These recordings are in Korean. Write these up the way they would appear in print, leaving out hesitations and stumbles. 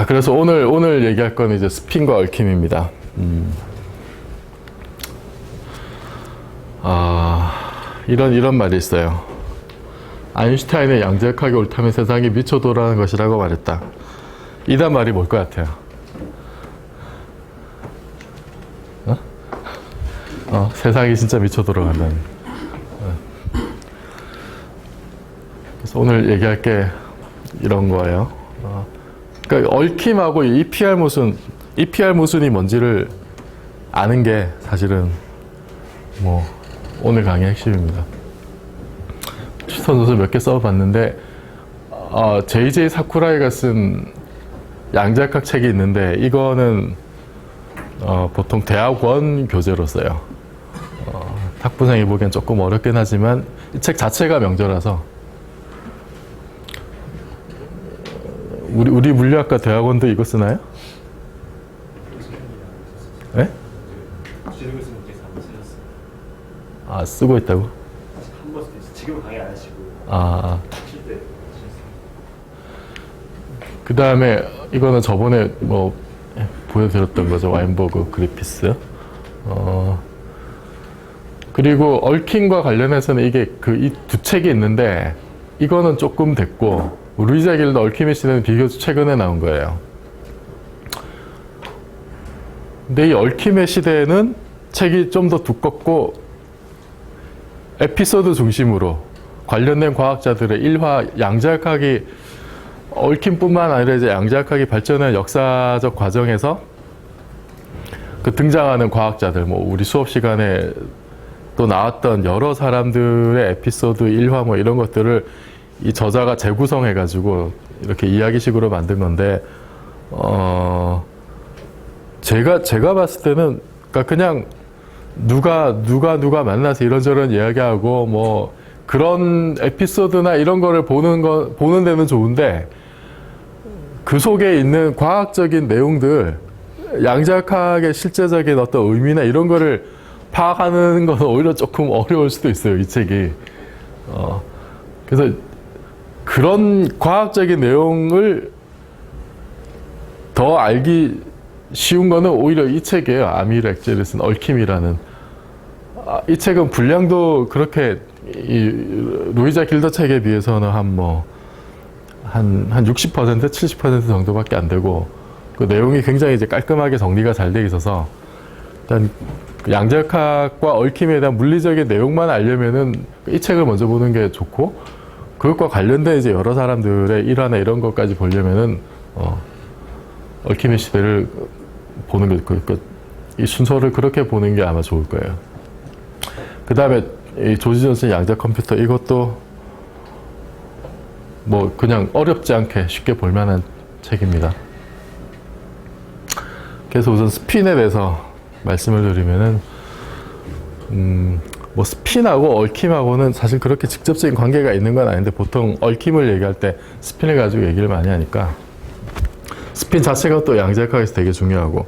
그래서 오늘 얘기할 건 이제 스핀과 얽힘입니다. 이런 말이 있어요. 아인슈타인의 양자역학이 옳다면 세상이 미쳐 돌아가는 것이라고 말했다. 이단 말이 뭘 것 같아요? 세상이 진짜 미쳐 돌아간다는. 그래서 오늘 얘기할 게 이런 거예요. 그러니까 얽힘하고 EPR 모순이 뭔지를 아는 게 사실은 뭐 오늘 강의 핵심입니다. 추천 도서 몇 개 써봤는데 JJ 사쿠라이가 쓴 양자역학 책이 있는데 이거는 보통 대학원 교재로 써요. 학부생이 보기엔 조금 어렵긴 하지만 이 책 자체가 명저라서 우리 물리학과 대학원도 이거 쓰나요? 네? 쓰고 있다고? 한번 지금 강의 안 하시고 쉴 때 그 다음에 이거는 저번에 뭐 보여드렸던 거죠. 와인버그 그리피스. 그리고 얽힘과 관련해서는 이게 이 두 책이 있는데 이거는 조금 됐고 루이자 길더 얽힘의 시대는 비교적 최근에 나온 거예요. 근데 이 얽힘의 시대는 책이 좀 더 두껍고 에피소드 중심으로 관련된 과학자들의 일화 양자역학이 얽힘뿐만 아니라 이제 양자역학이 발전한 역사적 과정에서 그 등장하는 과학자들, 뭐 우리 수업 시간에 또 나왔던 여러 사람들의 에피소드, 일화 뭐 이런 것들을 이 저자가 재구성해가지고 이렇게 이야기식으로 만든 건데, 제가 봤을 때는 그러니까 그냥 누가 만나서 이런저런 이야기하고 뭐 그런 에피소드나 이런 거를 보는 데는 좋은데 그 속에 있는 과학적인 내용들, 양자역학의 실제적인 어떤 의미나 이런 거를 파악하는 건 오히려 조금 어려울 수도 있어요, 이 책이. 그래서 그런 과학적인 내용을 더 알기 쉬운 거는 오히려 이 책이에요. 아미르 엑젤이 쓴 얽힘이라는. 이 책은 분량도 그렇게 루이자 길더 책에 비해서는 한 60%, 70% 정도밖에 안 되고 그 내용이 굉장히 이제 깔끔하게 정리가 잘 돼 있어서 일단 양자역학과 얽힘에 대한 물리적인 내용만 알려면은 이 책을 먼저 보는 게 좋고 그것과 관련된 이제 여러 사람들의 일화나 이런 것까지 보려면은 얽힘의 시대를 보는 게 이 순서를 그렇게 보는 게 아마 좋을 거예요. 그 다음에 이 조지 존슨 양자 컴퓨터 이것도 뭐 그냥 어렵지 않게 쉽게 볼만한 책입니다. 그래서 우선 스핀에 대해서 말씀을 드리면은 뭐 스핀하고 얽힘하고는 사실 그렇게 직접적인 관계가 있는 건 아닌데 보통 얽힘을 얘기할 때 스핀을 가지고 얘기를 많이 하니까 스핀 자체가 또 양자역학에서 되게 중요하고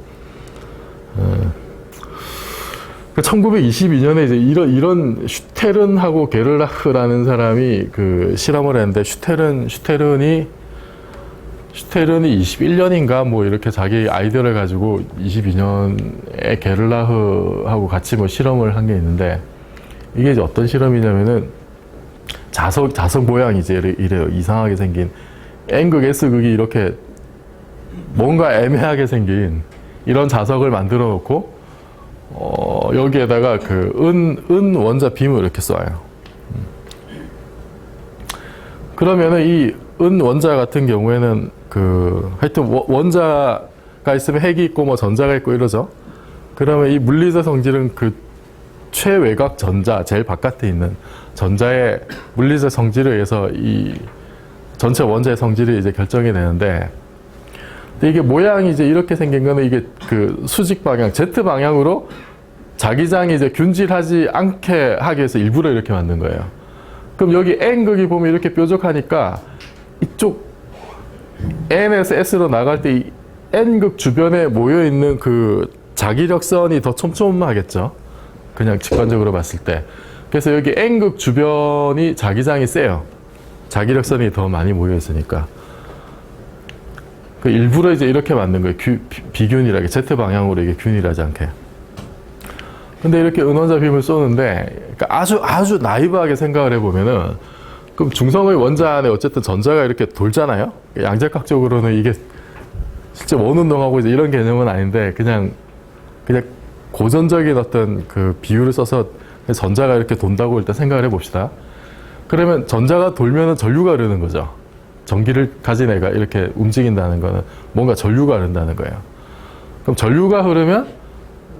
1922년에 이제 이런 슈테른하고 게를라흐라는 사람이 그 실험을 했는데 슈테른이 21년인가 뭐 이렇게 자기 아이디어를 가지고 22년에 게를라흐하고 같이 뭐 실험을 한 게 있는데 이게 이제 어떤 실험이냐면은 자석 모양이 이제 이래요. 이상하게 생긴 N극, S극이 이렇게 뭔가 애매하게 생긴 이런 자석을 만들어 놓고 여기에다가 그 은 원자 빔을 이렇게 쏴요. 그러면은 이 은 원자 같은 경우에는 하여튼 원자가 있으면 핵이 있고 뭐 전자가 있고 이러죠. 그러면 이 물리적 성질은 그 최외곽 전자, 제일 바깥에 있는 전자의 물리적 성질에 의해서 이 전체 원자의 성질이 이제 결정이 되는데 이게 모양이 이제 이렇게 생긴 거는 이게 그 수직 방향, Z 방향으로 자기장이 이제 균질하지 않게 하기 위해서 일부러 이렇게 만든 거예요. 그럼 여기 N극이 보면 이렇게 뾰족하니까 이쪽 N에서 S로 나갈 때 이 N극 주변에 모여있는 그 자기력선이 더 촘촘하겠죠. 그냥 직관적으로 봤을 때. 그래서 여기 N극 주변이 자기장이 세요. 자기력선이 더 많이 모여있으니까. 그 일부러 이제 이렇게 만든 거예요. 비균일하게, Z 방향으로 이게 균일하지 않게. 근데 이렇게 은원자 빔을 쏘는데, 그러니까 아주 나이브하게 생각을 해보면은, 그럼 중성의 원자 안에 어쨌든 전자가 이렇게 돌잖아요? 양자각적으로는 이게 실제 원운동하고 이제 이런 개념은 아닌데, 그냥 고전적인 어떤 그 비율을 써서 전자가 이렇게 돈다고 일단 생각을 해봅시다. 그러면 전자가 돌면은 전류가 흐르는 거죠. 전기를 가진 애가 이렇게 움직인다는 거는 뭔가 전류가 흐른다는 거예요. 그럼 전류가 흐르면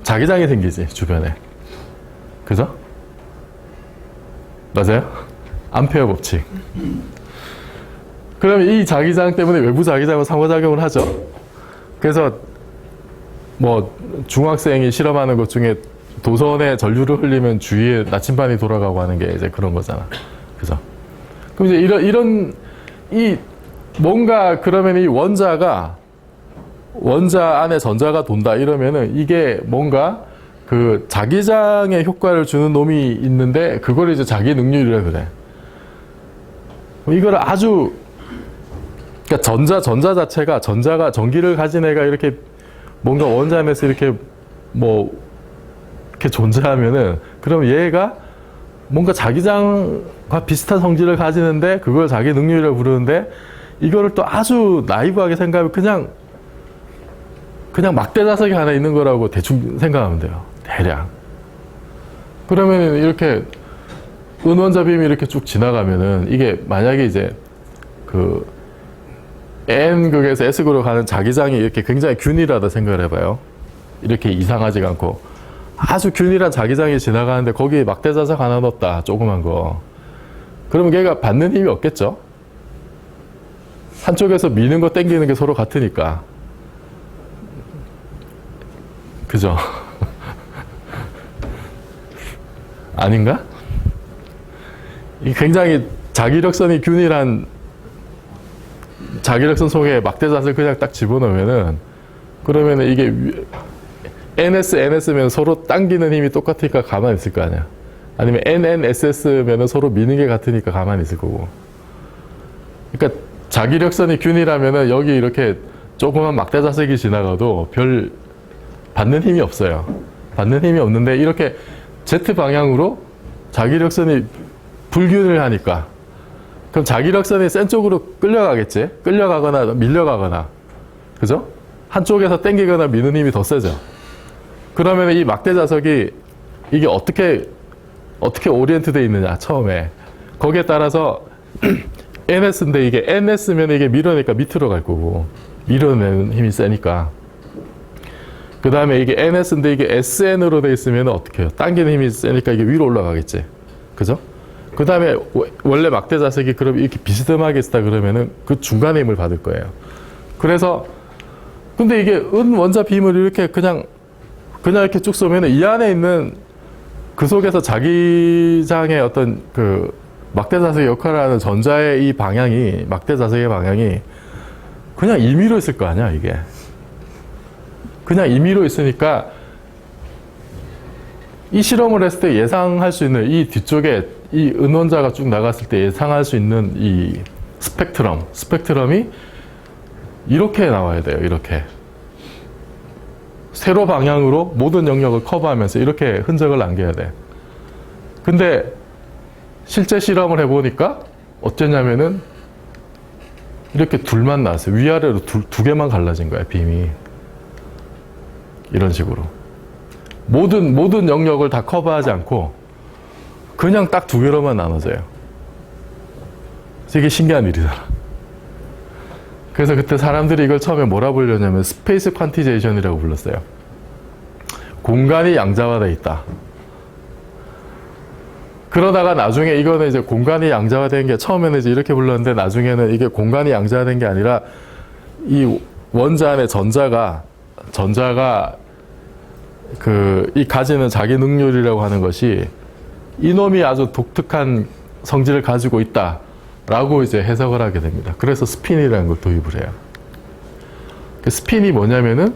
자기장이 생기지, 주변에. 그죠? 맞아요? 암페어 법칙. 그러면 이 자기장 때문에 외부 자기장은 상호작용을 하죠. 그래서 뭐 중학생이 실험하는 것 중에 도선에 전류를 흘리면 주위에 나침반이 돌아가고 하는 게 이제 그런 거잖아. 그죠? 그럼 이제 이런 뭔가 그러면 이 원자 안에 전자가 돈다 이러면은 이게 뭔가 그 자기장의 효과를 주는 놈이 있는데 그걸 이제 자기 능률이라 그래. 이걸 아주 그러니까 전자 자체가 전자가 전기를 가진 애가 이렇게 뭔가 원자 안에서 이렇게 뭐 이렇게 존재하면은 그럼 얘가 뭔가 자기장과 비슷한 성질을 가지는데 그걸 자기 능률이라고 부르는데 이거를 또 아주 나이브하게 생각하면 그냥 막대 자석이 하나 있는 거라고 대충 생각하면 돼요. 대략. 그러면 이렇게 은원자 빔이 이렇게 쭉 지나가면은 이게 만약에 이제 그 N극에서 S극으로 가는 자기장이 이렇게 굉장히 균일하다 생각을 해봐요. 이렇게 이상하지가 않고 아주 균일한 자기장이 지나가는데 거기에 막대 자석 하나 넣었다. 조그만 거. 그러면 걔가 받는 힘이 없겠죠? 한쪽에서 미는 거 당기는 게 서로 같으니까. 그죠? 아닌가? 이 굉장히 자기력선이 균일한 자기력선 속에 막대잣을 그냥 딱 집어넣으면은 그러면은 이게 NS면 서로 당기는 힘이 똑같으니까 가만히 있을 거 아니야. 아니면 NNSS면은 서로 미는 게 같으니까 가만히 있을 거고. 그러니까 자기력선이 균일하면은 여기 이렇게 조그만 막대자석이 지나가도 별 받는 힘이 없어요. 받는 힘이 없는데 이렇게 Z 방향으로 자기력선이 불균을 하니까 그럼 자기력선이 센 쪽으로 끌려가겠지? 끌려가거나 밀려가거나 그죠? 한쪽에서 당기거나 미는 힘이 더 세죠. 그러면 이 막대 자석이 이게 어떻게 오리엔트 돼 있느냐 처음에 거기에 따라서 NS인데 이게 NS면 이게 밀어내니까 밑으로 갈 거고 밀어내는 힘이 세니까 그 다음에 이게 NS인데 이게 SN으로 돼 있으면 어떻게 해요? 당기는 힘이 세니까 이게 위로 올라가겠지. 그죠? 그 다음에 원래 막대 자석이 그럼 이렇게 비스듬하게 있다 그러면은 그 중간에 힘을 받을 거예요. 그래서 근데 이게 원자 빔을 이렇게 그냥 이렇게 쭉 쏘면은 이 안에 있는 그 속에서 자기장의 어떤 그 막대 자석의 역할을 하는 전자의 이 방향이 막대 자석의 방향이 그냥 임의로 있을 거 아니야 이게. 그냥 임의로 있으니까 이 실험을 했을 때 예상할 수 있는 이 뒤쪽에 이 은원자가 쭉 나갔을 때 예상할 수 있는 이 스펙트럼이 이렇게 나와야 돼요. 이렇게 세로 방향으로 모든 영역을 커버하면서 이렇게 흔적을 남겨야 돼. 근데 실제 실험을 해보니까 어땠냐면은 이렇게 둘만 나왔어요. 위아래로 두 개만 갈라진 거야, 빔이. 이런 식으로. 모든 영역을 다 커버하지 않고 그냥 딱 두 개로만 나눠져요. 그래서 이게 신기한 일이잖아. 그래서 그때 사람들이 이걸 처음에 뭐라 불렀냐면 스페이스 퀀티제이션이라고 불렀어요. 공간이 양자화되어 있다. 그러다가 나중에 이거는 이제 공간이 양자화된 게 처음에는 이제 이렇게 불렀는데 나중에는 이게 공간이 양자화된 게 아니라 이 원자 안에 전자가 이 가지는 자기 능률이라고 하는 것이 이놈이 아주 독특한 성질을 가지고 있다라고 이제 해석을 하게 됩니다. 그래서 스핀이라는 걸 도입을 해요. 그 스핀이 뭐냐면은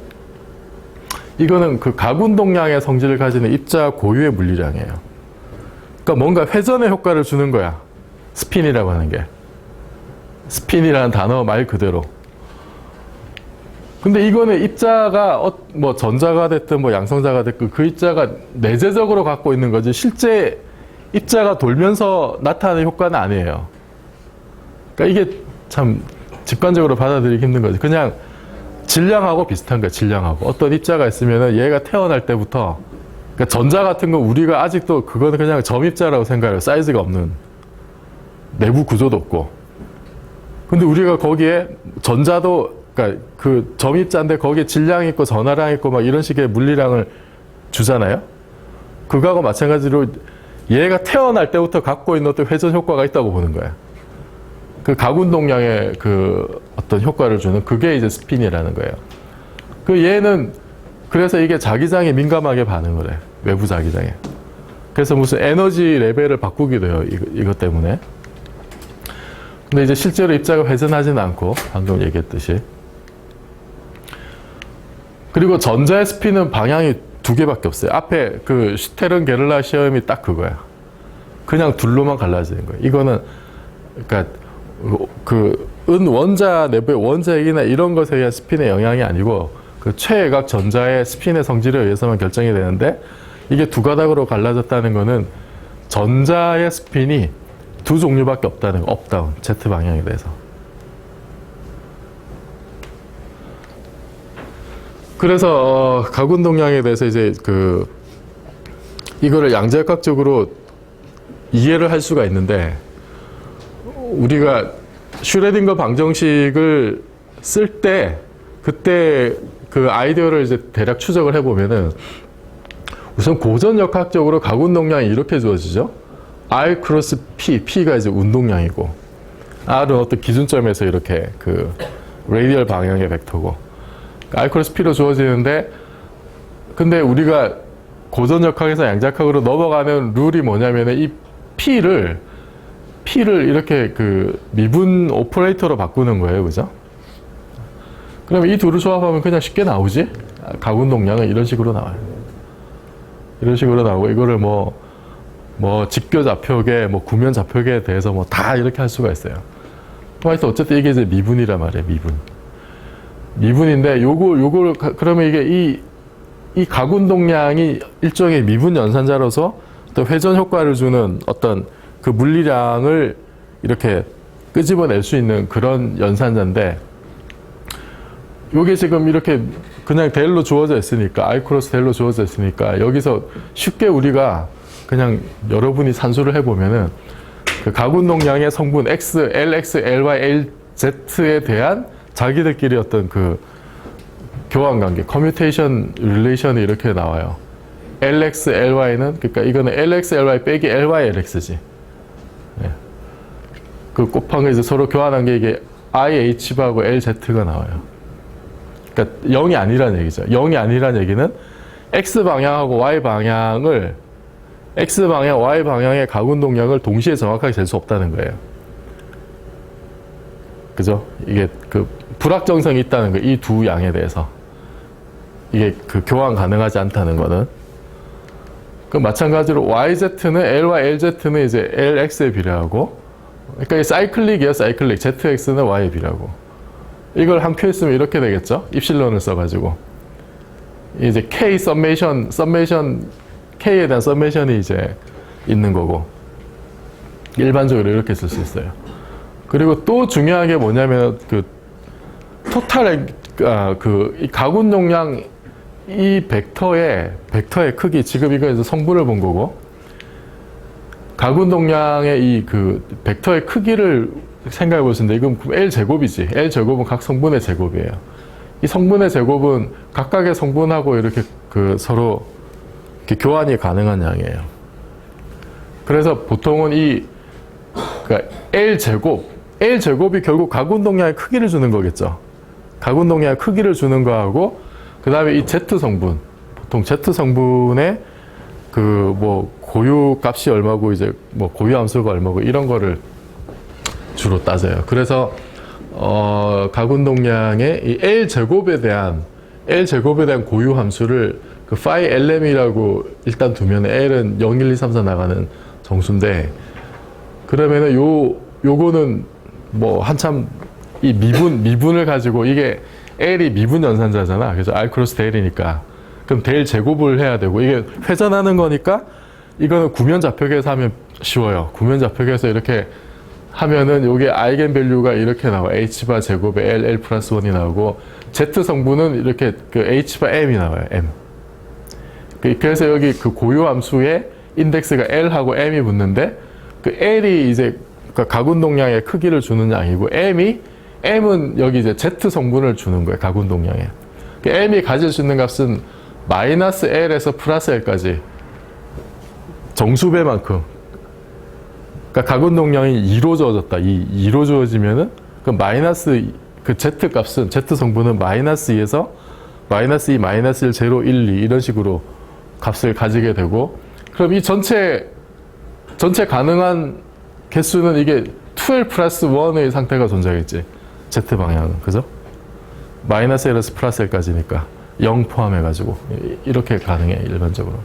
이거는 그 각운동량의 성질을 가지는 입자 고유의 물리량이에요. 그러니까 뭔가 회전의 효과를 주는 거야. 스핀이라고 하는 게. 스핀이라는 단어 말 그대로. 근데 이거는 입자가 뭐 전자가 됐든 뭐 양성자가 됐든 그 입자가 내재적으로 갖고 있는 거지 실제 입자가 돌면서 나타나는 효과는 아니에요. 그러니까 이게 참 직관적으로 받아들이기 힘든 거지. 그냥 질량하고 비슷한 거야. 질량하고 어떤 입자가 있으면은 얘가 태어날 때부터 그러니까 전자 같은 거 우리가 아직도 그거는 그냥 점입자라고 생각해요. 사이즈가 없는 내부 구조도 없고. 근데 우리가 거기에 전자도 그러니까 그 점입자인데 거기에 질량이 있고 전하량 있고 막 이런 식의 물리량을 주잖아요. 그거하고 마찬가지로 얘가 태어날 때부터 갖고 있는 어떤 회전 효과가 있다고 보는 거예요. 그 가군동량의 그 어떤 효과를 주는 그게 이제 스핀이라는 거예요. 그 얘는 그래서 이게 자기장에 민감하게 반응을 해. 외부 자기장에. 그래서 무슨 에너지 레벨을 바꾸기도 해요. 이것 때문에. 근데 이제 실제로 입자가 회전하지는 않고 방금 얘기했듯이. 그리고 전자의 스핀은 방향이 두 개밖에 없어요. 앞에 그 슈테른 게를라 시험이 딱 그거야. 그냥 둘로만 갈라지는 거예요. 이거는 그러니까 그 은 원자 내부의 원자핵이나 이런 것에 의한 스핀의 영향이 아니고 그 최외곽 전자의 스핀의 성질에 의해서만 결정이 되는데 이게 두 가닥으로 갈라졌다는 거는 전자의 스핀이 두 종류밖에 없다는 거. 업다운 Z 방향에 대해서. 그래서 가군동량에 대해서 이제 그 이거를 양자역학적으로 이해를 할 수가 있는데 우리가 슈레딩거 방정식을 쓸 때 그때 그 아이디어를 이제 대략 추적을 해보면은 우선 고전역학적으로 가군동량이 이렇게 주어지죠. R 크로스 P, P가 이제 운동량이고 R은 어떤 기준점에서 이렇게 그 레디얼 방향의 벡터고 R 크로스 P로 주어지는데 근데 우리가 고전역학에서 양자역학으로 넘어가는 룰이 뭐냐면은 이 P를 이렇게 그 미분 오퍼레이터로 바꾸는 거예요. 그죠? 그러면 이 둘을 조합하면 그냥 쉽게 나오지? 가군동량은 이런 식으로 나와요. 이런 식으로 나오고 이거를 뭐 직교 좌표계, 뭐 구면 좌표계에 대해서 뭐 다 이렇게 할 수가 있어요. 하여튼 어쨌든 이게 이제 미분이란 말이에요. 미분인데 요걸 그러면 이게 이 가군동량이 일종의 미분 연산자로서 또 회전 효과를 주는 어떤 그 물리량을 이렇게 끄집어낼 수 있는 그런 연산자인데 요게 지금 이렇게 그냥 델로 주어져 있으니까 I 크로스 델로 주어져 있으니까 여기서 쉽게 우리가 그냥 여러분이 산수를 해보면은 그 가군동량의 성분 X, LX, LY, LZ에 대한 자기들끼리 어떤 그 교환관계, 커뮤테이션 릴레이션이 이렇게 나와요. LX, LY는 그러니까 이거는 LX, LY 빼기 LY, LX지. 네. 그 곱한 게 이제 서로 교환한 게 이게 IH하고 LZ가 나와요. 그러니까 0이 아니란 얘기죠. 0이 아니란 얘기는 X 방향하고 Y 방향을 X 방향, Y 방향의 가군동량을 동시에 정확하게 잴 수 없다는 거예요. 그죠? 이게 그 불확정성이 있다는 거예요. 이 두 양에 대해서. 이게 그 교환 가능하지 않다는 거는. 그 마찬가지로 YZ는 L와 LZ는 이제 LX에 비례하고, 그러니까 이 사이클릭이에요, 사이클릭. ZX는 Y에 비례하고. 이걸 한 표에 쓰면 이렇게 되겠죠? 입실론을 써가지고. 이제 K 썸메이션, K에 대한 썸메이션이 이제 있는 거고. 일반적으로 이렇게 쓸 수 있어요. 그리고 또 중요한 게 뭐냐면, 그, 토탈, 이 가군동량 이 벡터의 크기, 지금 이거 이제 성분을 본 거고, 가군동량의 이 그 벡터의 크기를 생각해 볼 수 있는데, 이건 L제곱이지. L제곱은 각 성분의 제곱이에요. 이 성분의 제곱은 각각의 성분하고 이렇게 그 서로 이렇게 교환이 가능한 양이에요. 그래서 보통은 그러니까 L제곱이 결국 가군동량의 크기를 주는 거겠죠. 가군동량의 크기를 주는 거하고, 그 다음에 이 Z 성분, 보통 Z 성분의 그 뭐 고유 값이 얼마고 이제 뭐 고유 함수가 얼마고 이런 거를 주로 따져요. 그래서 가군동량의 이 L제곱에 대한 고유 함수를 그 phi LM이라고 일단 두면 L은 0, 1, 2, 3, 4 나가는 정수인데, 그러면은 요거는 뭐 한참 이 미분을 가지고 이게 L이 미분 연산자잖아. 그래서 R 크로스 델이니까. 그럼 델 제곱을 해야 되고, 이게 회전하는 거니까 이거는 구면 좌표계에서 하면 쉬워요. 구면 좌표계에서 이렇게 하면은 요게 아이겐밸류가 이렇게 나와. H바 제곱에 L 플러스 1이 나오고, Z 성분은 이렇게 그 H바 M이 나와요. M. 그래서 여기 그 고유 함수에 인덱스가 L하고 M이 붙는데, 그 L이 이제 가군동량의 크기를 주는 양이고, M은 여기 이제 Z 성분을 주는 거예요. 가군동량에. M이 가질 수 있는 값은 마이너스 L에서 플러스 L까지 정수배만큼. 그러니까 가군동량이 2로 주어졌다. 2로 주어지면은 그 마이너스 그 Z 값은 Z 성분은 마이너스 2에서 마이너스 2, 마이너스 1, 0, 1, 2 이런 식으로 값을 가지게 되고, 그럼 이 전체 가능한 개수는 이게 2L 플러스 1의 상태가 존재하겠지. Z 방향은. 그죠? 마이너스 L에서 플러스 L까지니까 0 포함해가지고 이렇게 가능해, 일반적으로.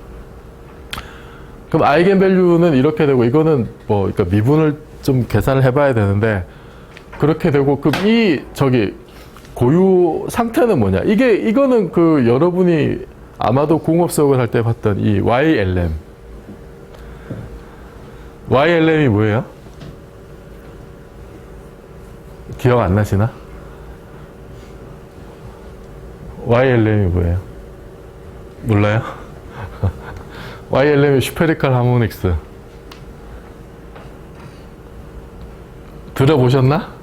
그럼 아이겐밸류는 이렇게 되고, 이거는 뭐 그러니까 미분을 좀 계산을 해봐야 되는데, 그렇게 되고, 그럼 고유 상태는 뭐냐? 이거는 그 여러분이 아마도 공업 수업을 할 때 봤던 이 YLM. YLM이 뭐예요? 기억 안 나시나? YLM이 뭐예요? 몰라요? YLM이 슈페리컬 하모닉스. 들어보셨나?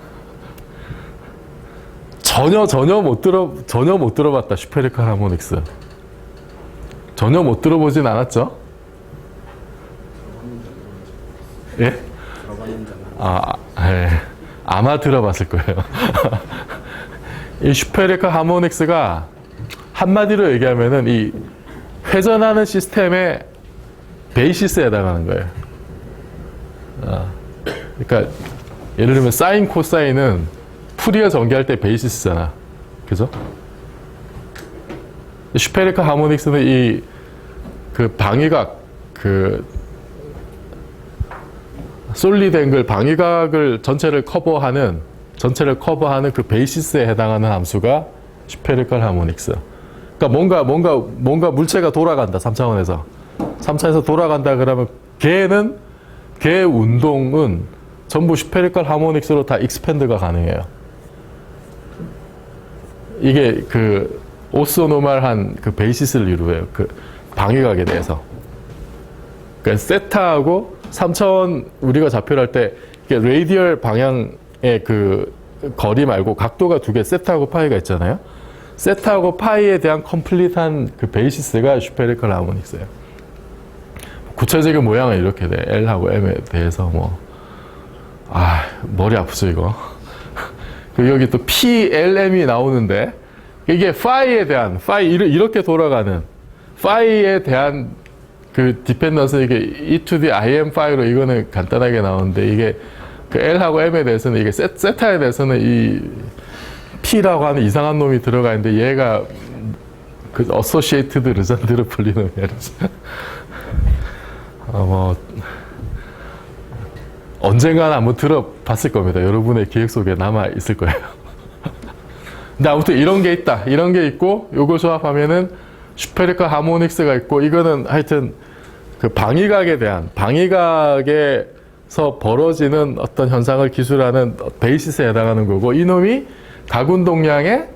전혀 못 들어봤다. 슈페리컬 하모닉스. 전혀 못 들어보진 않았죠? 예? 예. 아마 들어봤을 거예요. 이 슈페리컬 하모닉스가 한마디로 얘기하면은 이 회전하는 시스템의 베이시스에 해당하는 거예요. 그러니까 예를 들면 사인, 코사인은 푸리어 전개할 때 베이시스잖아. 그죠? 슈페리컬 하모닉스는 그 방위각, 그 솔리드 앵글 방위각을 전체를 커버하는 그 베이시스에 해당하는 함수가 슈페리컬 하모닉스. 그러니까 뭔가 물체가 돌아간다. 3차원에서 돌아간다 그러면 걔 운동은 전부 슈페리컬 하모닉스로 다 익스펜드가 가능해요. 이게 그 오소노멀한 그 베이시스를 이루어요. 그 방위각에 대해서. 그러니까 세타하고 3차원 우리가 좌표를 할 때 레이디얼 방향의 그 거리 말고 각도가 두 개, 세타하고 파이가 있잖아요. 세타하고 파이에 대한 컴플릿한 그 베이시스가 슈페리컬 하모닉스예요. 구체적인 모양은 이렇게 돼. L하고 M에 대해서 머리 아프죠 이거. 여기 또 PLM이 나오는데, 이게 파이에 대한 이렇게 돌아가는 파이에 대한 그 디펜던스, 이게 E to the IM 파이로 이거는 간단하게 나오는데, 이게 그 L하고 M에 대해서는, 이게 세타에 대해서는 이 P라고 하는 이상한 놈이 들어가 있는데, 얘가 그 어소시에이티드 르잔드르 폴리노미얼. 언젠가는 한번 들어봤을 겁니다. 여러분의 기억 속에 남아 있을 거예요. 근데 아무튼 이런 게 있다. 이런 게 있고, 요거 조합하면은 슈페리컬 하모닉스가 있고, 이거는 하여튼 그 방위각에서 벌어지는 어떤 현상을 기술하는 베이시스에 해당하는 거고, 이놈이 가군동량의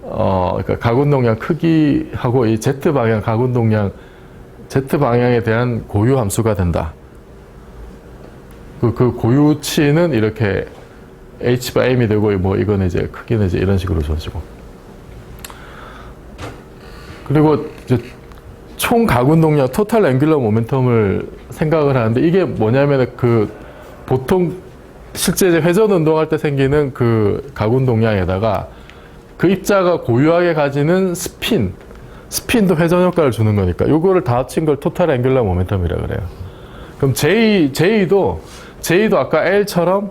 그러니까 가군동량 크기하고 이 Z 방향에 대한 고유 함수가 된다. 그 고유치는 이렇게 H바 M이 되고, 이거는 이제 크기는 이제 이런 식으로 주어지고. 그리고 이제 총 가군동량, 토탈 앵귤러 모멘텀을 생각을 하는데, 이게 뭐냐면 보통 실제 이제 회전 운동할 때 생기는 그 가군동량에다가 그 입자가 고유하게 가지는 스핀도 회전 효과를 주는 거니까, 요거를 다 합친 걸 토탈 앵귤러 모멘텀이라 그래요. 그럼 J도 아까 L처럼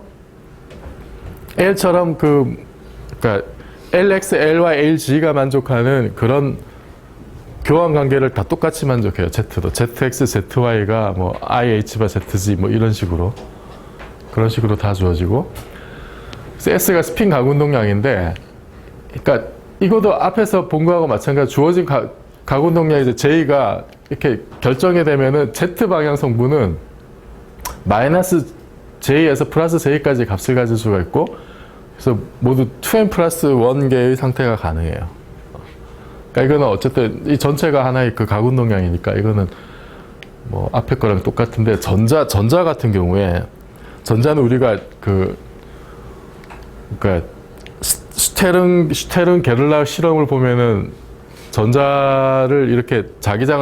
그러니까 LX, LY, LG가 만족하는 그런 교환 관계를 다 똑같이 만족해요. Z도. ZX, ZY가 IH바 ZG 이런 식으로. 그런 식으로 다 주어지고. S가 스핀 가군동량인데, 그러니까 이것도 앞에서 본 거하고 마찬가지 주어진 가군 동량 이제 J가 이렇게 결정이 되면은 Z 방향 성분은 마이너스 J에서 플러스 J까지 값을 가질 수가 있고, 그래서 모두 2n 플러스 1개의 상태가 가능해요. 그러니까 이거는 어쨌든 이 전체가 하나의 그 가군 동량이니까 이거는 뭐 앞에 거랑 똑같은데, 전자 같은 경우에, 전자는 우리가 그러니까 슈테른 게를라 실험을 보면은 전자를 이렇게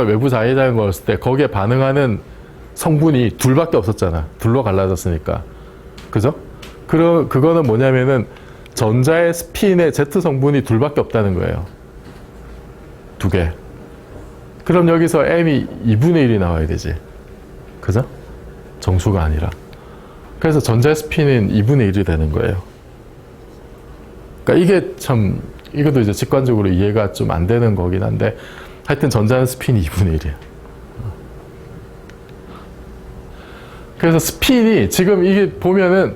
외부 자기장을 걸었을 때 거기에 반응하는 성분이 둘밖에 없었잖아. 둘로 갈라졌으니까. 그죠? 그거는 뭐냐면은 전자의 스핀의 Z 성분이 둘밖에 없다는 거예요. 2개. 그럼 여기서 M이 2분의 1이 나와야 되지. 그죠? 정수가 아니라. 그래서 전자의 스핀은 2분의 1이 되는 거예요. 그러니까 이게 참, 이것도 이제 직관적으로 이해가 좀 안 되는 거긴 한데, 하여튼 전자는 스핀이 2분의 1이에요. 그래서 스핀이 지금 이게 보면은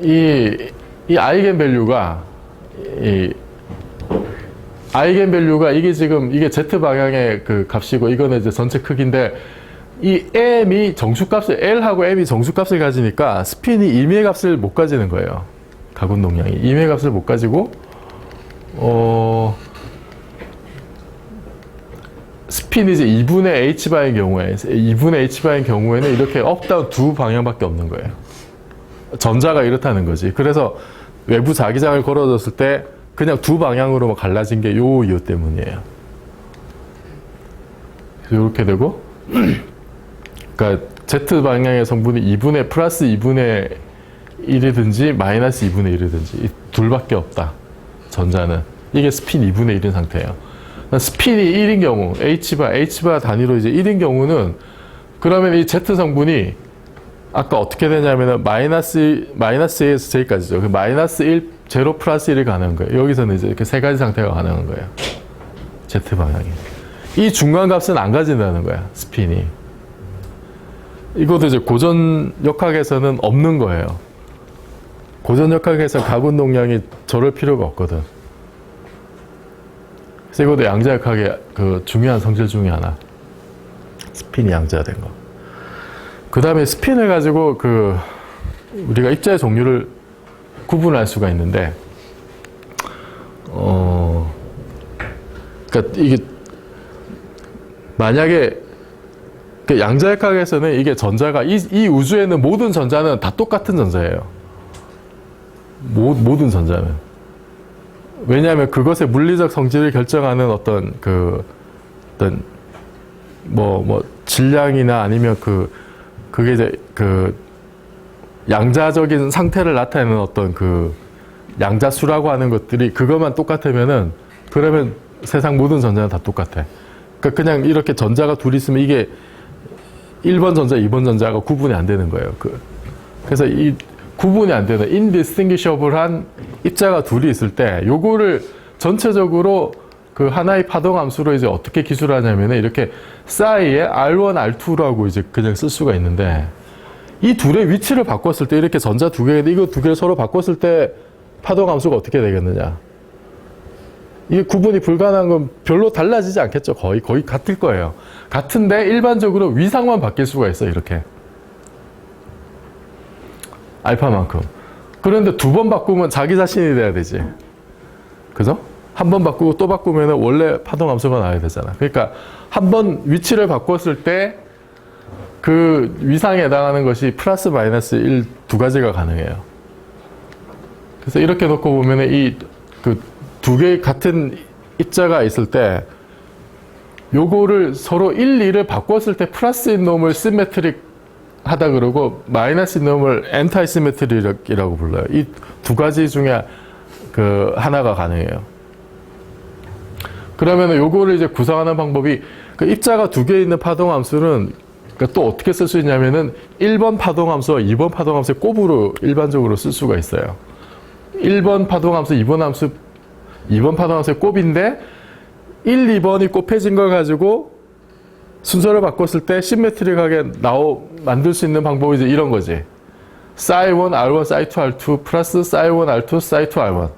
이 아이겐밸류가 이게 지금 이게 Z 방향의 그 값이고, 이거는 이제 전체 크기인데, 이 M이 정수값을, L하고 M이 정수값을 가지니까 스핀이 임의 값을 못 가지는 거예요. 가군 동량이 임의 값을 못 가지고, 스핀이 이제 2분의 H바인 경우에는 이렇게 업다운 두 방향밖에 없는 거예요. 전자가 이렇다는 거지. 그래서 외부 자기장을 걸어줬을 때 그냥 두 방향으로 갈라진 게 요 이유 때문이에요. 이렇게 되고, 그러니까 Z 방향의 성분이 플러스 2분의 1이든지 마이너스 2분의 1이든지 이 둘밖에 없다. 전자는. 이게 스핀 2분의 1인 상태예요. 스핀이 1인 경우, H바 단위로 이제 1인 경우는, 그러면 이 Z 성분이 아까 어떻게 되냐면은 마이너스 A에서 J까지죠. 마이너스 1, 제로 플러스 1이 가능한 거예요. 여기서는 이제 이렇게 세 가지 상태가 가능한 거예요. Z 방향이. 이 중간 값은 안 가진다는 거야, 스핀이. 이것도 이제 고전역학에서는 없는 거예요. 고전역학에서 가군 동량이 저럴 필요가 없거든. 그래서 이것도 양자역학의 그 중요한 성질 중에 하나. 스핀이 양자된 거. 그 다음에 스핀을 가지고 우리가 입자의 종류를 구분할 수가 있는데, 그러니까 이게 만약에 그 양자역학에서는 이게 전자가 이 우주에는 모든 전자는 다 똑같은 전자예요. 모든 전자는. 왜냐하면 그것의 물리적 성질을 결정하는 어떤 질량이나 아니면 그게 이제 양자적인 상태를 나타내는 어떤 양자수라고 하는 것들이 그것만 똑같으면은, 그러면 세상 모든 전자는 다 똑같아. 그러니까 그냥 이렇게 전자가 둘이 있으면 이게 1번 전자, 2번 전자가 구분이 안 되는 거예요. 그래서 이 구분이 안 되는 indistinguishable한 입자가 둘이 있을 때 요거를 전체적으로 그 하나의 파동 함수로 이제 어떻게 기술하냐면은 이렇게 싸이에 R1, R2라고 이제 그냥 쓸 수가 있는데, 이 둘의 위치를 바꿨을 때 이렇게 전자 두 개인데 이거 두 개를 서로 바꿨을 때 파동 함수가 어떻게 되겠느냐? 이게 구분이 불가능한 건 별로 달라지지 않겠죠. 거의 같을 거예요. 같은데 일반적으로 위상만 바뀔 수가 있어요. 이렇게. 알파만큼. 그런데 두 번 바꾸면 자기 자신이 돼야 되지. 그죠? 한 번 바꾸고 또 바꾸면 원래 파동 함수가 나와야 되잖아. 그러니까 한 번 위치를 바꿨을 때 그 위상에 해당하는 것이 플러스 마이너스 1 두 가지가 가능해요. 그래서 이렇게 놓고 보면 이 두 개의 같은 입자가 있을 때 요거를 서로 1, 2를 바꿨을 때 플러스인 놈을 시메트릭 하다 그러고 마이너스인 놈을 엔타이 시메트릭이라고 불러요. 이 두 가지 중에 하나가 가능해요. 그러면 요거를 이제 구성하는 방법이, 입자가 두 개 있는 파동 함수는 또 어떻게 쓸 수 있냐면은 1번 파동 함수와 2번 파동 함수의 곱으로 일반적으로 쓸 수가 있어요. 1번 파동 함수, 2번 파동 함수의 곱인데 1, 2번이 곱해진 걸 가지고 순서를 바꿨을 때 시메트릭하게 만들 수 있는 방법이 이제 이런 거지. Psi1, R1, Psi2, R2 플러스 Psi1, R2, Psi2, R1.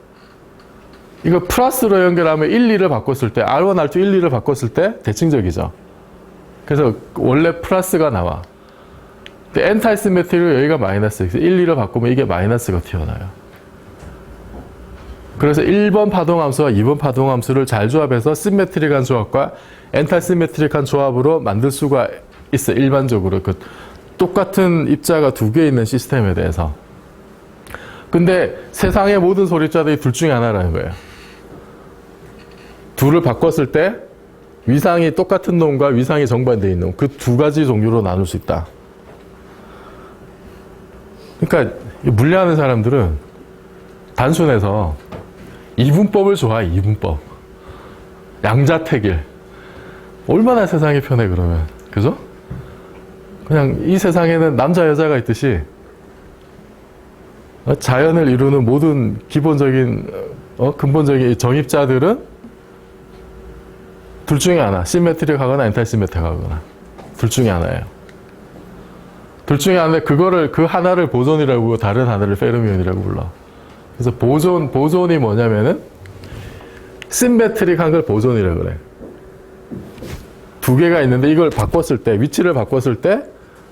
이거 플러스로 연결하면 1, 2를 바꿨을 때 R1, R2, 1, 2를 바꿨을 때 대칭적이죠. 그래서 원래 플러스가 나와. 근데 엔타이 시메트리로 여기가 마이너스. 1, 2를 바꾸면 이게 마이너스가 튀어나와요. 그래서 1번 파동함수와 2번 파동함수를 잘 조합해서 시메트릭한 조합과 엔타이 시메트릭한 조합으로 만들 수가 있어. 일반적으로 그 똑같은 입자가 두 개 있는 시스템에 대해서. 근데 세상의 모든 소립자들이 둘 중에 하나라는 거예요. 둘을 바꿨을 때 위상이 똑같은 놈과 위상이 정반대에 있는 놈, 그 두 가지 종류로 나눌 수 있다. 그러니까 물리하는 사람들은 단순해서 이분법을 좋아해. 이분법. 양자택일. 얼마나 세상이 편해 그러면. 그죠? 그냥 이 세상에는 남자 여자가 있듯이 자연을 이루는 모든 기본적인 근본적인 정입자들은 둘 중에 하나, 시메트릭하거나 엔타시메트릭하거나 둘 중에 하나예요. 둘 중에 하나인데 그거를 그 하나를 보존이라고 부르고 다른 하나를 페르미온이라고 불러. 그래서 보존이 뭐냐면은 시메트릭한 걸 보존이라고 그래. 두 개가 있는데 이걸 바꿨을 때 위치를 바꿨을 때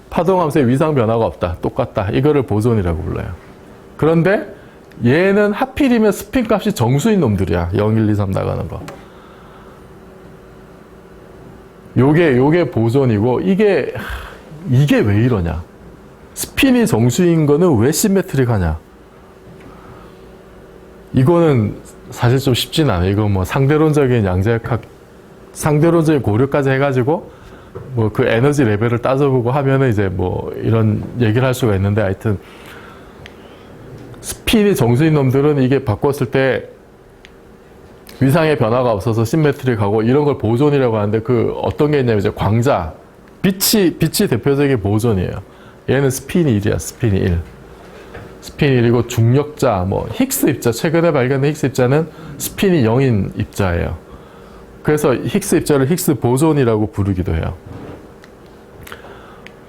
파동함수의 위상 변화가 없다. 똑같다. 이거를 보존이라고 불러요. 그런데 얘는 하필이면 스핀 값이 정수인 놈들이야. 0, 1, 2, 3 나가는 거. 요게 보존이고 이게 왜 이러냐. 스핀이 정수인 거는 왜 시메트릭하냐. 이거는 사실 좀 쉽진 않아요. 이거 뭐 상대론적인 양자역학, 상대론적인 고려까지 해가지고 뭐 그 에너지 레벨을 따져보고 하면은 이제 뭐 이런 얘기를 할 수가 있는데 하여튼 스핀이 정수인 놈들은 이게 바꿨을 때 위상의 변화가 없어서 시메트릭하고 이런 걸 보존이라고 하는데 그 어떤 게 있냐면 이제 광자, 빛이 대표적인 보존이에요. 얘는 스핀이 1이야. 스핀이 1. 스핀이 1이고 중력자, 뭐 힉스 입자, 최근에 발견된 힉스 입자는 스핀이 0인 입자예요. 그래서 힉스 입자를 힉스 보존이라고 부르기도 해요.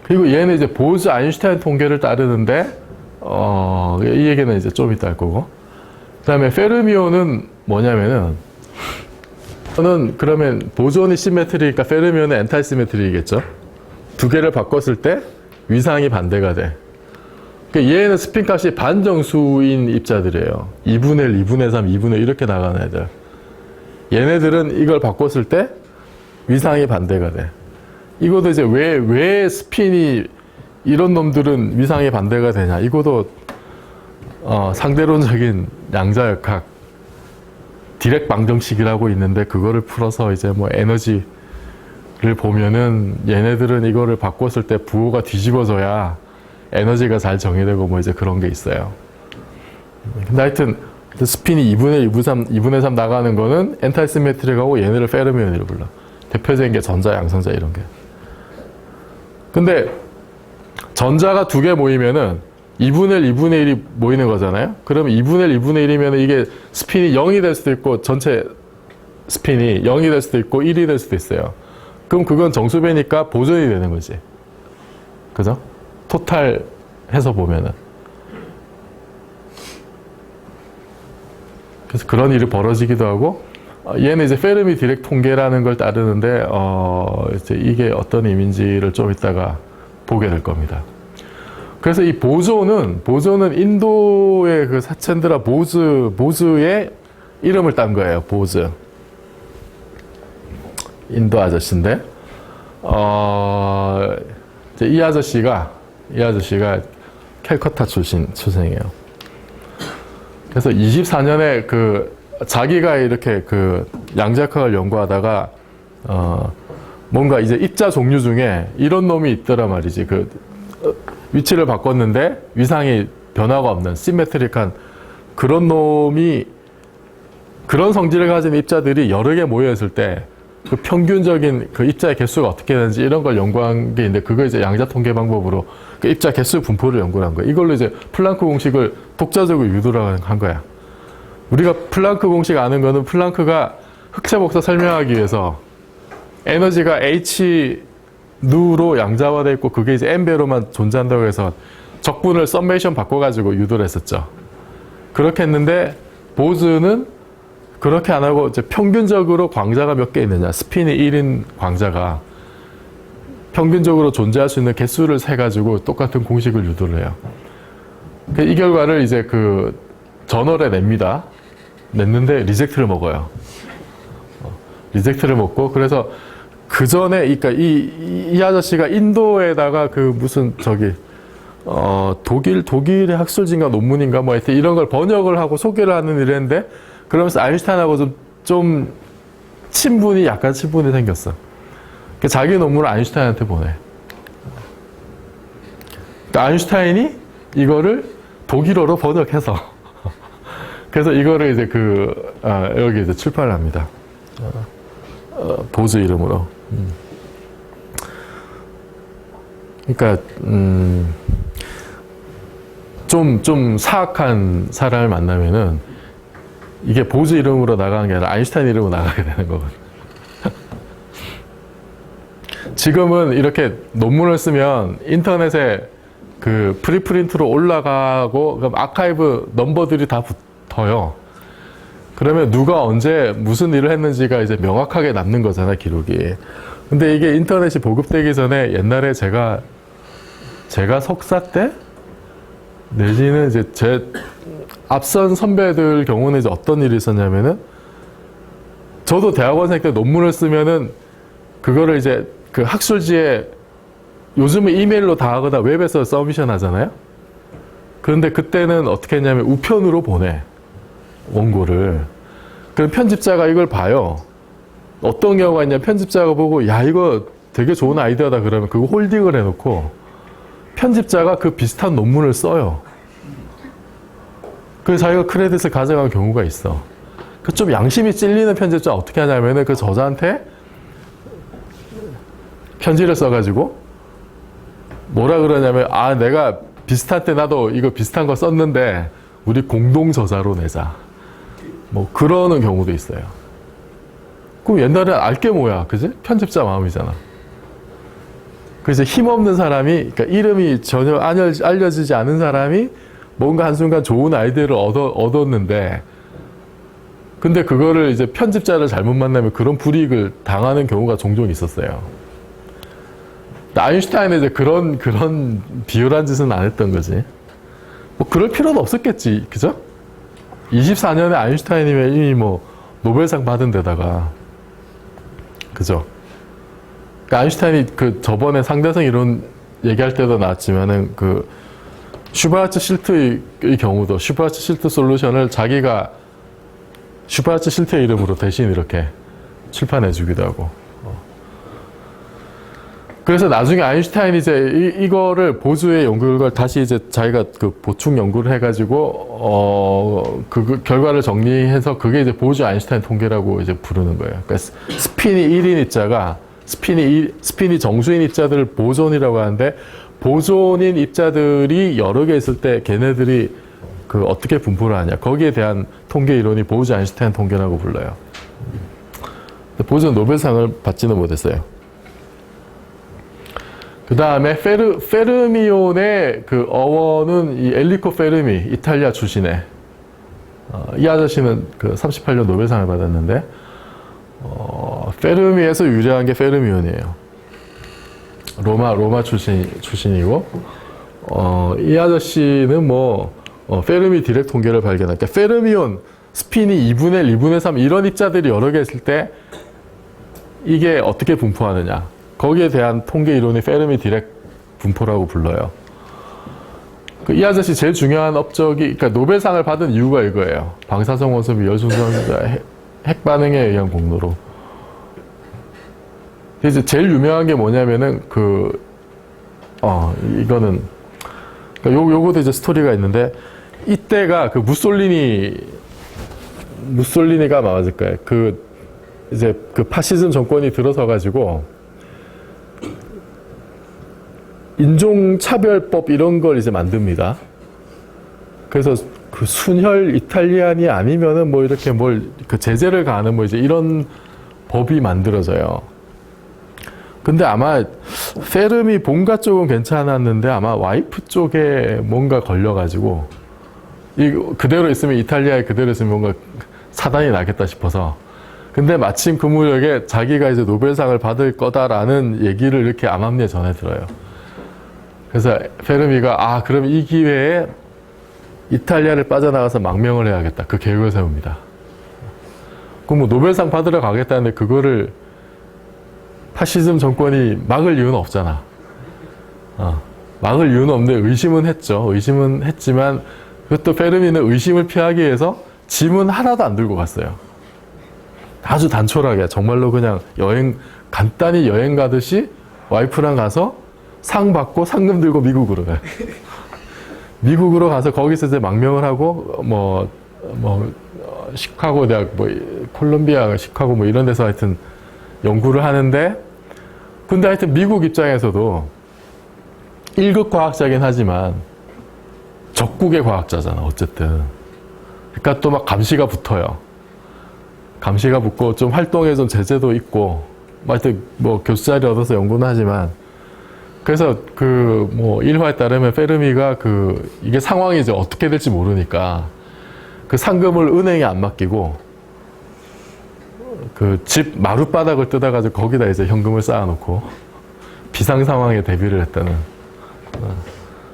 그리고 얘는 이제 보즈 아인슈타인 통계를 따르는데 이 얘기는 이제 좀 이따 할 거고. 그 다음에 페르미온은 뭐냐면은 저는 그러면 보존이 시메트리니까 페르미온은 엔타이 시메트리겠죠. 두 개를 바꿨을 때 위상이 반대가 돼. 그러니까 얘는 스핀 값이 반정수인 입자들이에요. 2분의 1, 2분의 3, 2분의 1 이렇게 나가는 애들. 얘네들은 이걸 바꿨을 때 위상이 반대가 돼. 이것도 이제 왜 스핀이 이런 놈들은 위상이 반대가 되냐. 이것도 상대론적인 양자역학 디렉 방정식이라고 있는데 그거를 풀어서 이제 뭐 에너지를 보면은 얘네들은 이거를 바꿨을 때 부호가 뒤집어져야 에너지가 잘 정의되고 뭐 이제 그런 게 있어요. 근데 하여튼 스핀이 2분의 1, 2분의 3 나가는 거는 엔타이 시메트릭하고 얘네를 페르미온이라고 불러. 대표적인 게 전자, 양성자 이런 게. 근데 전자가 두 개 모이면은 2분의 1, 2분의 1이 모이는 거잖아요. 그러면 2분의 1, 2분의 1이면 이게 스핀이 0이 될 수도 있고 전체 스핀이 0이 될 수도 있고 1이 될 수도 있어요. 그럼 그건 정수배니까 보존이 되는 거지. 그죠? 토탈 해서 보면은. 그래서 그런 일이 벌어지기도 하고 얘는 이제 페르미 디렉 통계라는 걸 따르는데 이제 이게 어떤 의미인지를 좀 이따가 보게 될 겁니다. 그래서 이 보존은 인도의 그 사첸드라 보즈의 이름을 딴 거예요. 보즈. 인도 아저씨인데 이제 이 아저씨가 캘커타 출생이에요. 그래서 24년에 그 자기가 이렇게 그 양자역학을 연구하다가 뭔가 이제 입자 종류 중에 이런 놈이 있더라 말이지. 그 위치를 바꿨는데 위상이 변화가 없는 시메트릭한 그런 놈이 그런 성질을 가진 입자들이 여러 개 모여 있을 때 그 평균적인 그 입자의 개수가 어떻게 되는지 이런 걸 연구한 게 있는데 그거 이제 양자 통계 방법으로 그 입자 개수 분포를 연구한 거예요. 이걸로 이제 플랑크 공식을 독자적으로 유도를 한 거야. 우리가 플랑크 공식 아는 거는 플랑크가 흑체 복사 설명하기 위해서 에너지가 h 누로 양자화되어 있고 그게 이제 n배로만 존재한다고 해서 적분을 썸메이션 바꿔가지고 유도를 했었죠. 그렇게 했는데 보즈는 그렇게 안 하고 이제 평균적으로 광자가 몇 개 있느냐, 스핀이 1인 광자가 평균적으로 존재할 수 있는 개수를 세 가지고 똑같은 공식을 유도를 해요. 이 결과를 이제 그 저널에 냅니다. 냈는데 리젝트를 먹어요. 리젝트를 먹고, 그래서 그 전에, 그러니까 이 아저씨가 인도에다가 그 무슨 독일의 학술지인가 논문인가 뭐 하여튼 이런 걸 번역을 하고 소개를 하는 일인데, 그러면서 아인슈타인하고 좀 약간 친분이 생겼어. 그러니까 자기 논문을 아인슈타인한테 보내. 그러니까 아인슈타인이 이거를 독일어로 번역해서 그래서 이거를 이제 여기 이제 출판을 합니다. 보즈 이름으로. 그러니까 좀 사악한 사람을 만나면은 이게 보즈 이름으로 나가는 게 아니라 아인슈타인 이름으로 나가게 되는 거거든요. 지금은 이렇게 논문을 쓰면 인터넷에 그 프리프린트로 올라가고 그럼 아카이브 넘버들이 다 붙어요. 그러면 누가 언제 무슨 일을 했는지가 이제 명확하게 남는 거잖아, 기록이. 근데 이게 인터넷이 보급되기 전에 옛날에 제가 석사 때 내지는 이제 제 앞선 선배들 경우는 이제 어떤 일이 있었냐면은, 저도 대학원생 때 논문을 쓰면은 그거를 이제 그 학술지에, 요즘은 이메일로 다 하거나 웹에서 서미션 하잖아요. 그런데 그때는 어떻게 했냐면 우편으로 보내, 원고를. 그럼 편집자가 이걸 봐요. 어떤 경우가 있냐면 편집자가 보고 야 이거 되게 좋은 아이디어다 그러면 그거 홀딩을 해놓고 편집자가 그 비슷한 논문을 써요. 그래서 자기가 크레딧을 가져가는 경우가 있어. 그 좀 양심이 찔리는 편집자 어떻게 하냐면은 그 저자한테 편지를 써가지고 뭐라 그러냐면, 아 내가 비슷할 때 나도 이거 비슷한 거 썼는데 우리 공동 저자로 내자, 뭐 그러는 경우도 있어요. 그럼 옛날에 알게 뭐야, 그지? 편집자 마음이잖아. 그래서 힘없는 사람이, 그러니까 이름이 전혀 알려지지 않은 사람이 뭔가 한순간 좋은 아이디어를 얻었는데, 근데 그거를 이제 편집자를 잘못 만나면 그런 불이익을 당하는 경우가 종종 있었어요. 아인슈타인은 이제 그런 비열한 짓은 안 했던 거지. 뭐 그럴 필요는 없었겠지, 그죠? 24년에 아인슈타인이면 이미 뭐 노벨상 받은 데다가, 그죠? 그러니까 아인슈타인이 그 저번에 상대성 이론 얘기할 때도 나왔지만은 그 슈바르츠 실트의 경우도 슈바르츠 실트 솔루션을 자기가 슈바르츠 실트의 이름으로 대신 이렇게 출판해 주기도 하고. 그래서 나중에 아인슈타인이 이제 이거를 보즈의 연구 결과를 다시 이제 자기가 그 보충 연구를 해가지고 그 결과를 정리해서 그게 이제 보즈 아인슈타인 통계라고 이제 부르는 거예요. 그러니까 스핀이 1인 입자가 스핀이 정수인 입자들을 보존이라고 하는데, 보존인 입자들이 여러 개 있을 때 걔네들이 그 어떻게 분포를 하냐, 거기에 대한 통계 이론이 보즈 아인슈타인 통계라고 불러요. 보즈는 노벨상을 받지는 못했어요. 그 다음에 페르미온의 그 어원은 이 엘리코 페르미, 이탈리아 출신의 이 아저씨는 그 38년 노벨상을 받았는데, 페르미에서 유래한 게 페르미온이에요. 로마 출신이고, 이 아저씨는 페르미 디렉 통계를 발견한, 그러니까 페르미온 스핀이 2분의 1, 2분의 3 이런 입자들이 여러 개 있을 때 이게 어떻게 분포하느냐, 거기에 대한 통계 이론이 페르미 디렉 분포라고 불러요. 이 아저씨 제일 중요한 업적이, 그러니까 노벨상을 받은 이유가 이거예요. 방사성 원소비 열중성자 핵 반응에 의한 공로로. 이제 제일 유명한 게 뭐냐면은 이거는, 그러니까 요것도 이제 스토리가 있는데, 이때가 그 무솔리니가 맞을 거예요. 이제 그 파시즘 정권이 들어서가지고 인종차별법 이런 걸 이제 만듭니다. 그래서 그 순혈 이탈리안이 아니면은 뭐 이렇게 그 제재를 가하는 뭐 이제 이런 법이 만들어져요. 근데 아마 페르미 본가 쪽은 괜찮았는데 아마 와이프 쪽에 뭔가 걸려가지고, 그대로 있으면, 이탈리아에 그대로 있으면 뭔가 사단이 나겠다 싶어서. 근데 마침 그 무렵에 자기가 이제 노벨상을 받을 거다라는 얘기를 이렇게 암암리에 전해 들어요. 그래서 페르미가 그럼 이 기회에 이탈리아를 빠져나가서 망명을 해야겠다. 그 계획을 세웁니다. 그럼 뭐 노벨상 받으러 가겠다는데 그거를 파시즘 정권이 막을 이유는 없잖아. 막을 이유는 없는데 의심은 했죠. 의심은 했지만 그것도 페르미는 의심을 피하기 위해서 짐은 하나도 안 들고 갔어요. 아주 단촐하게 정말로 그냥 간단히 여행 가듯이 와이프랑 가서 상 받고 상금 들고 미국으로 가요. 미국으로 가서 거기서 이제 망명을 하고 시카고 대학 콜롬비아 시카고 이런 데서 하여튼 연구를 하는데, 근데 하여튼 미국 입장에서도 1급 과학자긴 하지만 적국의 과학자잖아 어쨌든. 그러니까 또 막 감시가 붙어요. 감시가 붙고 좀 활동에 좀 제재도 있고, 하여튼 교수 자리 얻어서 연구는 하지만, 그래서 일화에 따르면 페르미가 이게 상황이 이제 어떻게 될지 모르니까 그 상금을 은행에 안 맡기고 그 집 마룻바닥을 뜯어가지고 거기다 이제 현금을 쌓아놓고 비상 상황에 대비를 했다는.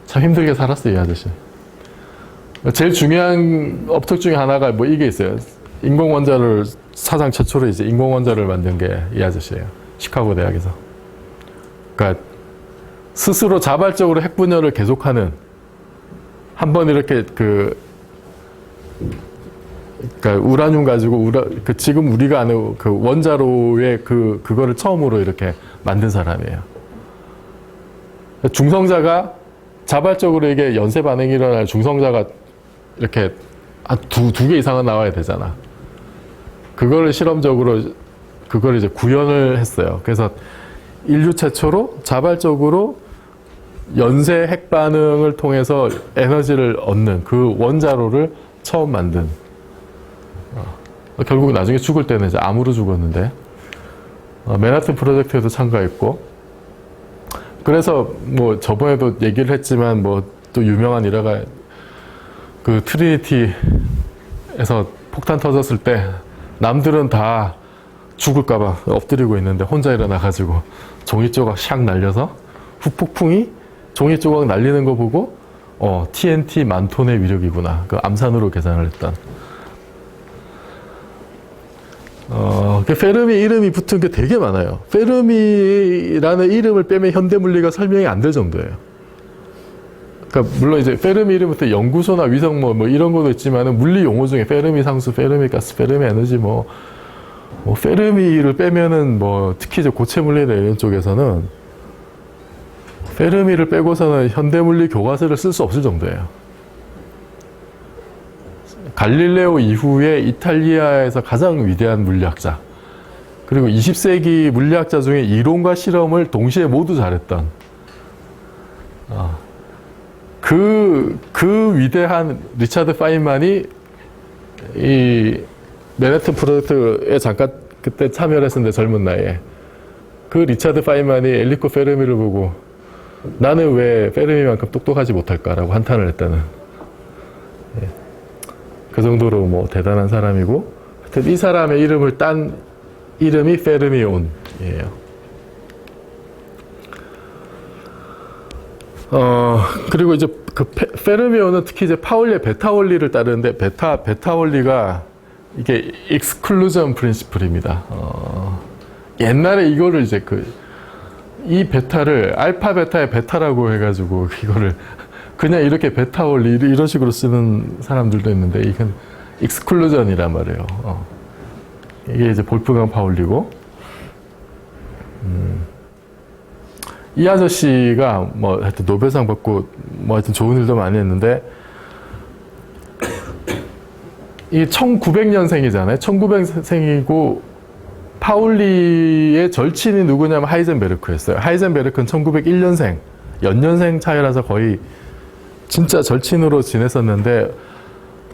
참 힘들게 살았어요, 이 아저씨. 제일 중요한 업적 중에 하나가 이게 있어요. 인공원자를 사상 최초로 이제 인공원자를 만든 게 이 아저씨예요. 시카고 대학에서. 그러니까 스스로 자발적으로 핵분열을 계속하는, 한번 이렇게 그러니까 우라늄 가지고 지금 우리가 아는 그 원자로의 그거를 처음으로 이렇게 만든 사람이에요. 중성자가 자발적으로 이게 연쇄 반응이 일어날 중성자가 이렇게 한 두 개 이상은 나와야 되잖아. 그거를 실험적으로 그걸 이제 구현을 했어요. 그래서 인류 최초로 자발적으로 연쇄 핵 반응을 통해서 에너지를 얻는 그 원자로를 처음 만든. 결국 나중에 죽을 때는 이제 암으로 죽었는데, 맨하튼 프로젝트에도 참가했고, 그래서 저번에도 얘기를 했지만 또 유명한 일화가 그 트리니티에서 폭탄 터졌을 때 남들은 다 죽을까봐 엎드리고 있는데 혼자 일어나가지고 종이 조각 샥 날려서 후폭풍이 종이 조각 날리는 거 보고 TNT 만 톤의 위력이구나. 그 암산으로 계산을 했던. 페르미 이름이 붙은 게 되게 많아요. 페르미라는 이름을 빼면 현대 물리가 설명이 안 될 정도예요. 그러니까 물론 이제 페르미 이름부터 연구소나 위성 이런 것도 있지만은 물리 용어 중에 페르미 상수, 페르미 가스, 페르미 에너지 페르미를 빼면은 특히 이제 고체 물리나 이런 쪽에서는 페르미를 빼고서는 현대 물리 교과서를 쓸 수 없을 정도예요. 갈릴레오 이후에 이탈리아에서 가장 위대한 물리학자, 그리고 20세기 물리학자 중에 이론과 실험을 동시에 모두 잘했던 그 위대한 리차드 파인만이 이 맨해튼 프로젝트에 잠깐 그때 참여를 했었는데, 젊은 나이에 그 리차드 파인만이 엔리코 페르미를 보고 나는 왜 페르미만큼 똑똑하지 못할까라고 한탄을 했다는. 그 정도로 대단한 사람이고, 하여튼 이 사람의 이름을 딴 이름이 페르미온이에요. 그리고 이제 페르미온은 특히 이제 파울리의 베타 원리를 따르는데, 베타 원리가 이게 익스클루전 프린시플입니다. 옛날에 이거를 이제 이 베타를 알파 베타의 베타라고 해가지고 이거를 그냥 이렇게 베타 원리 이런 식으로 쓰는 사람들도 있는데, 이건 익스클루전이란 말이에요. 이게 이제 볼프강 파울리고, 이 아저씨가 하여튼 노벨상 받고 하여튼 좋은 일도 많이 했는데, 이 1900년생이잖아요. 1900년생이고 파울리의 절친이 누구냐면 하이젠베르크였어요. 하이젠베르크는 1901년생, 연년생 차이라서 거의 진짜 절친으로 지냈었는데,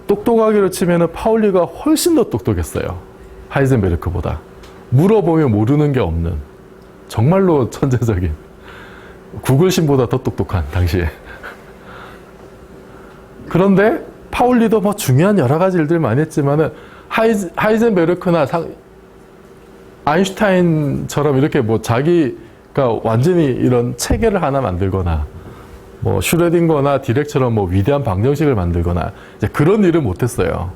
똑똑하기로 치면은 파울리가 훨씬 더 똑똑했어요. 하이젠베르크보다. 물어보면 모르는 게 없는, 정말로 천재적인, 구글신보다 더 똑똑한 당시에. 그런데 파울리도 중요한 여러 가지 일들 많이 했지만은 하이젠베르크나 아인슈타인처럼 이렇게 뭐 자기가 완전히 이런 체계를 하나 만들거나 뭐 슈레딩거나 디렉처럼 뭐 위대한 방정식을 만들거나 이제 그런 일을 못했어요.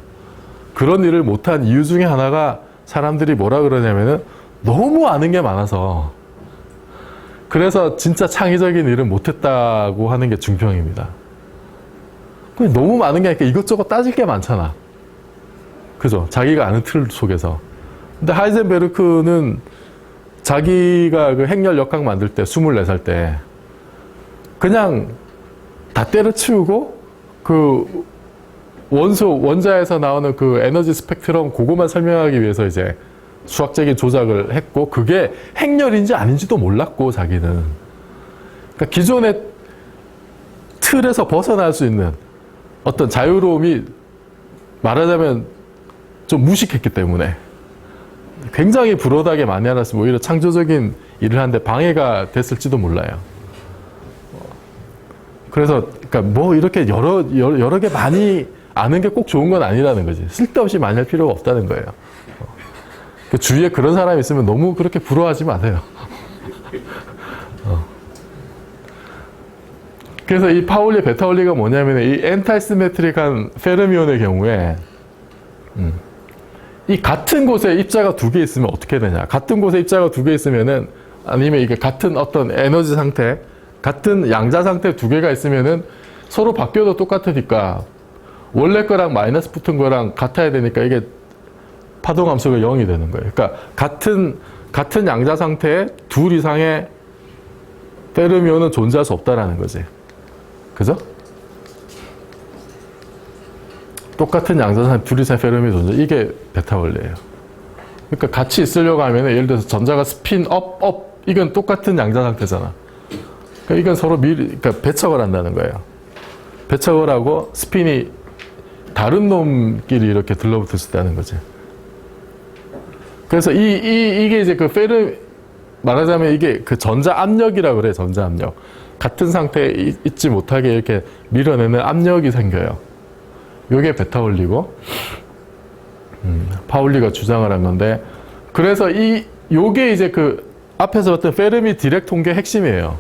그런 일을 못한 이유 중에 하나가 사람들이 뭐라 그러냐면은 너무 아는 게 많아서 그래서 진짜 창의적인 일을 못했다고 하는 게 중평입니다. 너무 많은 게 아니라 이것저것 따질 게 많잖아. 그죠? 자기가 아는 틀 속에서. 근데 하이젠베르크는 자기가 그 행렬 역학 만들 때 24살 때 그냥 다 때려치우고 그 원자에서 나오는 그 에너지 스펙트럼 그거만 설명하기 위해서 이제 수학적인 조작을 했고 그게 행렬인지 아닌지도 몰랐고 자기는 그러니까 기존의 틀에서 벗어날 수 있는 어떤 자유로움이 말하자면 좀 무식했기 때문에 굉장히 불어하게 많이 알았으면 오히려 창조적인 일을 하는데 방해가 됐을지도 몰라요. 그래서 그러니까 뭐 이렇게 여러 개 많이 아는 게 꼭 좋은 건 아니라는 거지. 쓸데없이 많이 할 필요가 없다는 거예요. 그 주위에 그런 사람이 있으면 너무 그렇게 부러워하지 마세요. 그래서 이 파울리 베타울리가 뭐냐면 이 엔타이시메트릭한 페르미온의 경우에 이 같은 곳에 입자가 두 개 있으면 어떻게 되냐. 같은 곳에 입자가 두 개 있으면은 아니면 이게 같은 어떤 에너지 상태, 같은 양자 상태 두 개가 있으면은 서로 바뀌어도 똑같으니까 원래 거랑 마이너스 붙은 거랑 같아야 되니까 이게 파동 함수가 0이 되는 거예요. 그러니까 같은 양자 상태에 둘 이상의 페르미온은 존재할 수 없다라는 거지. 그죠? 똑같은 양자 상태 둘 이상의 페르미온 존재. 이게 베타원리예요. 그러니까 같이 있으려고 하면 예를 들어서 전자가 스핀 업 이건 똑같은 양자 상태잖아. 그러니까 이건 서로 그러니까 배척을 한다는 거예요. 배척을 하고 스핀이 다른 놈끼리 이렇게 들러붙을 수 있다는 거지. 그래서 이게 이제 그 말하자면 이게 그 전자 압력이라고 그래, 전자 압력. 같은 상태에 있지 못하게 이렇게 밀어내는 압력이 생겨요. 요게 베타울리고, 파울리가 주장을 한 건데, 그래서 요게 이제 그 앞에서 봤던 페르미 디렉 통계 핵심이에요.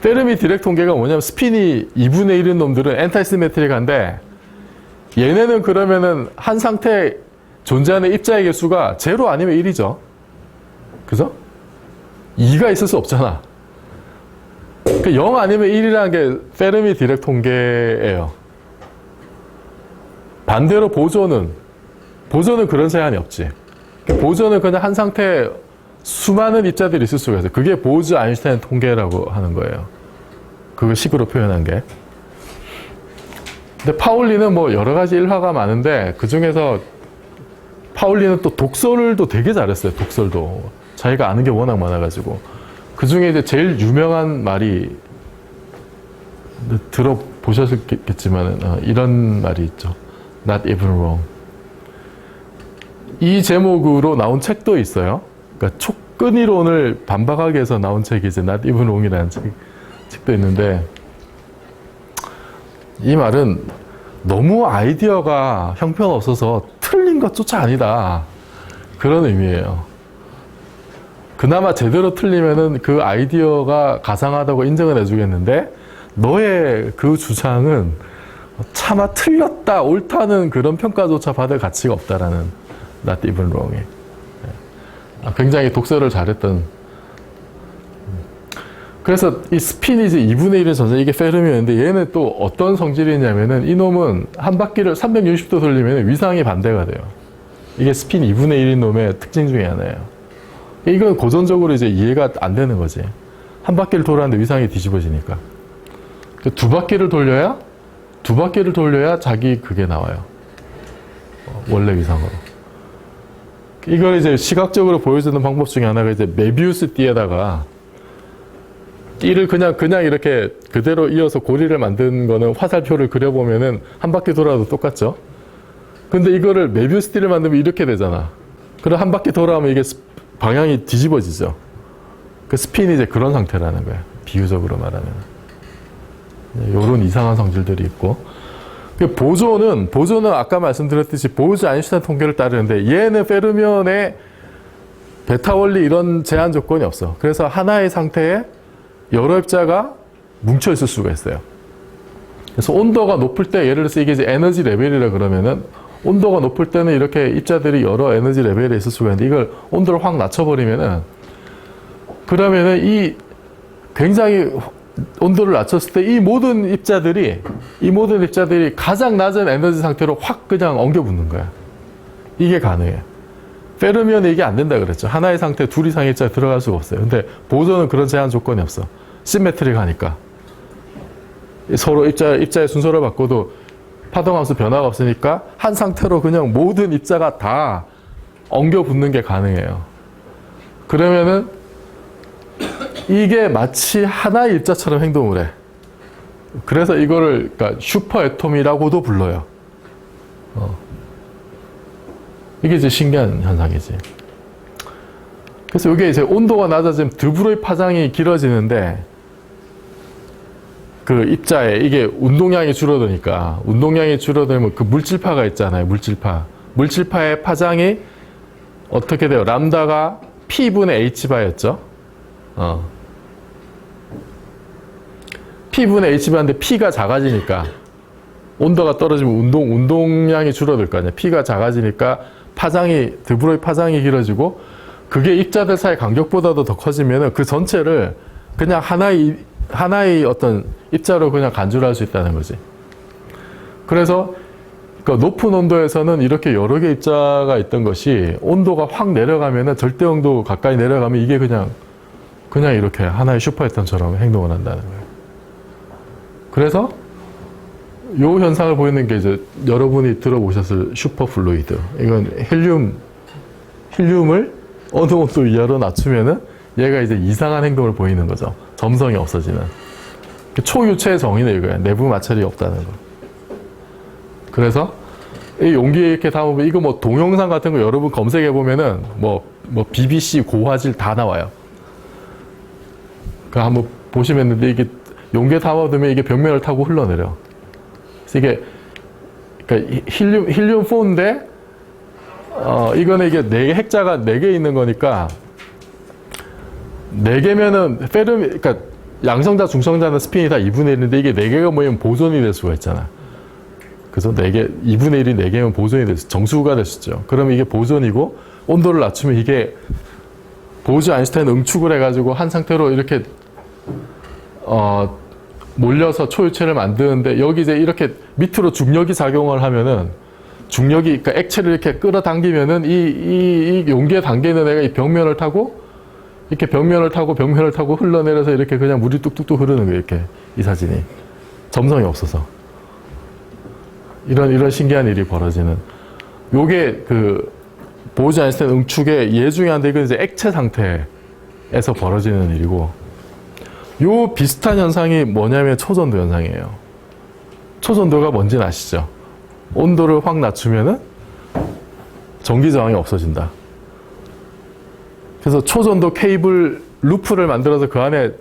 페르미 디렉 통계가 뭐냐면 스핀이 2분의 1인 놈들은 엔타이시메트릭한데, 얘네는 그러면은 한 상태에 존재하는 입자의 개수가 0 아니면 1이죠. 그죠? 2가 있을 수 없잖아. 그 0 아니면 1이라는 게 페르미 디렉 통계예요. 반대로 보존은 그런 제한이 없지. 보존은 그냥 한 상태에 수많은 입자들이 있을 수가 있어요. 그게 보즈 아인슈타인 통계라고 하는 거예요. 그걸 식으로 표현한 게. 근데 파울리는 뭐 여러 가지 일화가 많은데 그 중에서 파울리는 또 독설도 되게 잘했어요. 독설도. 자기가 아는 게 워낙 많아가지고. 그 중에 이제 제일 유명한 말이 들어보셨겠지만 이런 말이 있죠. Not even wrong. 이 제목으로 나온 책도 있어요. 그러니까 촉근이론을 반박하기 위해서 나온 책이 이제 Not even wrong이라는 책도 있는데 이 말은 너무 아이디어가 형편없어서 틀린 것조차 아니다. 그런 의미예요. 그나마 제대로 틀리면은 그 아이디어가 가상하다고 인정을 해주겠는데 너의 그 주장은 차마 틀렸다, 옳다는 그런 평가조차 받을 가치가 없다라는 Not even wrong이. 굉장히 독서를 잘했던. 그래서 이 스핀이 이제 2분의 1의 전자, 이게 페르미온인데 얘는 또 어떤 성질이 있냐면은 이놈은 한 바퀴를 360도 돌리면 위상이 반대가 돼요. 이게 스핀 2분의 1인 놈의 특징 중에 하나예요. 이건 고전적으로 이제 이해가 안 되는 거지. 한 바퀴를 돌았는데 위상이 뒤집어지니까. 두 바퀴를 돌려야 자기 그게 나와요. 원래 위상으로. 이걸 이제 시각적으로 보여주는 방법 중에 하나가 이제 메비우스 띠에다가 띠를 그냥 이렇게 그대로 이어서 고리를 만든 거는 화살표를 그려보면은 한 바퀴 돌아도 똑같죠? 근데 이거를 메비우스 띠를 만들면 이렇게 되잖아. 그럼 한 바퀴 돌아오면 이게 방향이 뒤집어지죠. 그 스핀이 이제 그런 상태라는 거예요. 비유적으로 말하면. 이런 이상한 성질들이 있고. 보존은 아까 말씀드렸듯이 보즈-아인슈타인 통계를 따르는데 얘는 페르미온의 베타 원리 이런 제한 조건이 없어. 그래서 하나의 상태에 여러 입자가 뭉쳐 있을 수가 있어요. 그래서 온도가 높을 때 예를 들어서 이게 이제 에너지 레벨이라 그러면은 온도가 높을 때는 이렇게 입자들이 여러 에너지 레벨에 있을 수가 있는데 이걸 온도를 확 낮춰버리면은 그러면은 이 굉장히 온도를 낮췄을 때 이 모든 입자들이 가장 낮은 에너지 상태로 확 그냥 엉겨 붙는 거야. 이게 가능해. 페르미온에 이게 안 된다 그랬죠. 하나의 상태 둘 이상의 입자가 들어갈 수가 없어요. 근데 보존은 그런 제한 조건이 없어. 시메트릭하니까. 서로 입자의 순서를 바꿔도 파동함수 변화가 없으니까 한 상태로 그냥 모든 입자가 다 엉겨 붙는 게 가능해요. 그러면은 이게 마치 하나의 입자처럼 행동을 해. 그래서 이거를 그러니까 슈퍼 애톰이라고도 불러요. 이게 이제 신기한 현상이지. 그래서 이게 이제 온도가 낮아지면 드브로이 파장이 길어지는데 그 입자에 이게 운동량이 줄어드니까 운동량이 줄어들면 그 물질파가 있잖아요. 물질파의 파장이 어떻게 돼요? 람다가 P분의 H바였죠. P분의 H바인데 P가 작아지니까 온도가 떨어지면 운동량이 줄어들 거 아니에요. P가 작아지니까 드브로이 파장이 길어지고 그게 입자들 사이 간격보다도 더 커지면 그 전체를 그냥 하나의 어떤 입자로 그냥 간주를 할 수 있다는 거지. 그래서 그러니까 높은 온도에서는 이렇게 여러 개의 입자가 있던 것이 온도가 확 내려가면은 절대 온도 가까이 내려가면 이게 그냥 이렇게 하나의 슈퍼애톰처럼 행동을 한다는 거예요. 그래서 이 현상을 보이는 게 이제 여러분이 들어보셨을 슈퍼플루이드. 이건 헬륨을 어느 온도 이하로 낮추면은 얘가 이제 이상한 행동을 보이는 거죠. 점성이 없어지는. 초유체의 정의는 이거예요. 내부 마찰이 없다는 거. 그래서 이 용기에 이렇게 담으면 이거 뭐 동영상 같은 거 여러분 검색해 보면은 뭐 BBC 고화질 다 나와요. 그 한번 보시면 이게 용기에 담아두면 이게 벽면을 타고 흘러내려. 그래서 이게 그러니까 힐륨4인데 이거는 이게 핵자가 4개 있는 거니까 4개면은 그러니까 양성자, 중성자는 스핀이 다 2분의 1인데 이게 4개가 모이면 보존이 될 수가 있잖아. 그래서 2분의 1이 4개면 보존이 정수가 될 수 있죠. 그러면 이게 보존이고 온도를 낮추면 이게 보즈-아인슈타인 응축을 해가지고 한 상태로 이렇게 몰려서 초유체를 만드는데 여기 이제 이렇게 밑으로 중력이 작용을 하면은 중력이 그러니까 액체를 이렇게 끌어당기면은 이 용기에 담겨 있는 애가 이 벽면을 타고 벽면을 타고 흘러내려서 이렇게 그냥 물이 뚝뚝뚝 흐르는 거예요. 이렇게 이 사진이 점성이 없어서 이런 신기한 일이 벌어지는 요게 그 보즈-아인슈타인 응축의 예 중에 한데 이건 이제 액체 상태에서 벌어지는 일이고 요 비슷한 현상이 뭐냐면 초전도 현상이에요. 초전도가 뭔지는 아시죠? 온도를 확 낮추면은 전기 저항이 없어진다. 그래서 초전도 케이블 루프를 만들어서 그 안에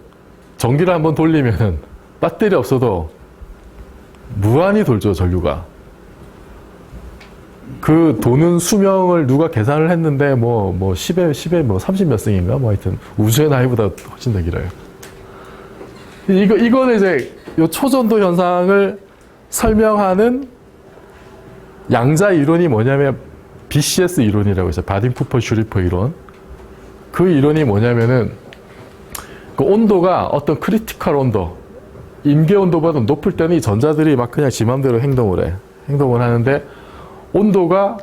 전기를 한번 돌리면은 배터리 없어도 무한히 돌죠, 전류가. 그 도는 수명을 누가 계산을 했는데 뭐 10에 뭐 30 몇 승인가? 뭐 하여튼 우주의 나이보다 훨씬 더 길어요. 이거는 이제 요 초전도 현상을 설명하는 양자 이론이 뭐냐면 BCS 이론이라고 있어요. 바딘-쿠퍼-슈리퍼 이론. 그 이론이 뭐냐면은 그 온도가 어떤 크리티컬 온도, 임계 온도보다 높을 때는 이 전자들이 막 그냥 지 맘대로 행동을 해. 행동을 하는데 온도가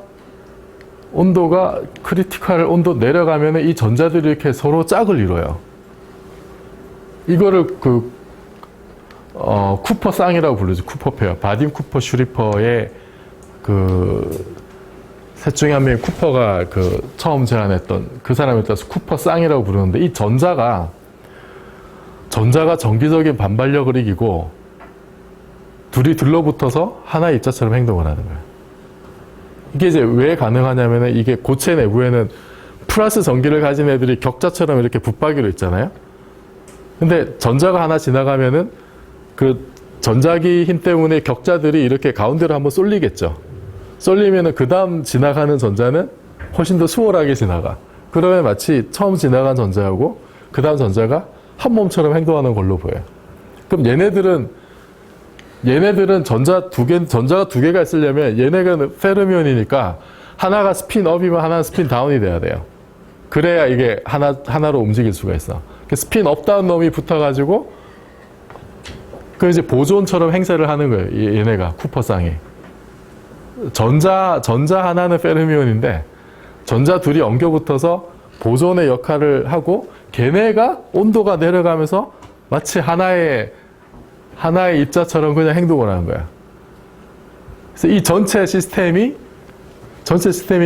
크리티컬 온도 내려가면은 이 전자들이 이렇게 서로 짝을 이뤄요. 이거를 쿠퍼 쌍이라고 부르죠. 쿠퍼 페어. 바딘 쿠퍼 슈리퍼의 셋 중에 한 명이 쿠퍼가 처음 제안했던 그 사람에 따라서 쿠퍼 쌍이라고 부르는데 이 전자가 정기적인 반발력을 이기고 둘이 들러붙어서 하나의 입자처럼 행동을 하는 거예요. 이게 이제 왜 가능하냐면은 이게 고체 내부에는 플러스 전기를 가진 애들이 격자처럼 이렇게 붙박이로 있잖아요. 근데 전자가 하나 지나가면은 그 전자기 힘 때문에 격자들이 이렇게 가운데로 한번 쏠리겠죠. 쏠리면은 그 다음 지나가는 전자는 훨씬 더 수월하게 지나가. 그러면 마치 처음 지나간 전자하고 그 다음 전자가 한 몸처럼 행동하는 걸로 보여요. 그럼 얘네들은 전자가 두 개가 있으려면 얘네가 페르미온이니까 하나가 스핀 업이면 하나는 스핀 다운이 돼야 돼요. 그래야 이게 하나로 움직일 수가 있어. 스핀 업 다운 놈이 붙어가지고 그 이제 보존처럼 행세를 하는 거예요. 얘네가 쿠퍼쌍이. 전자 하나는 페르미온인데 전자 둘이 엉겨 붙어서 보존의 역할을 하고 걔네가 온도가 내려가면서 마치 하나의 입자처럼 그냥 행동을 하는 거야. 그래서 이 전체 시스템이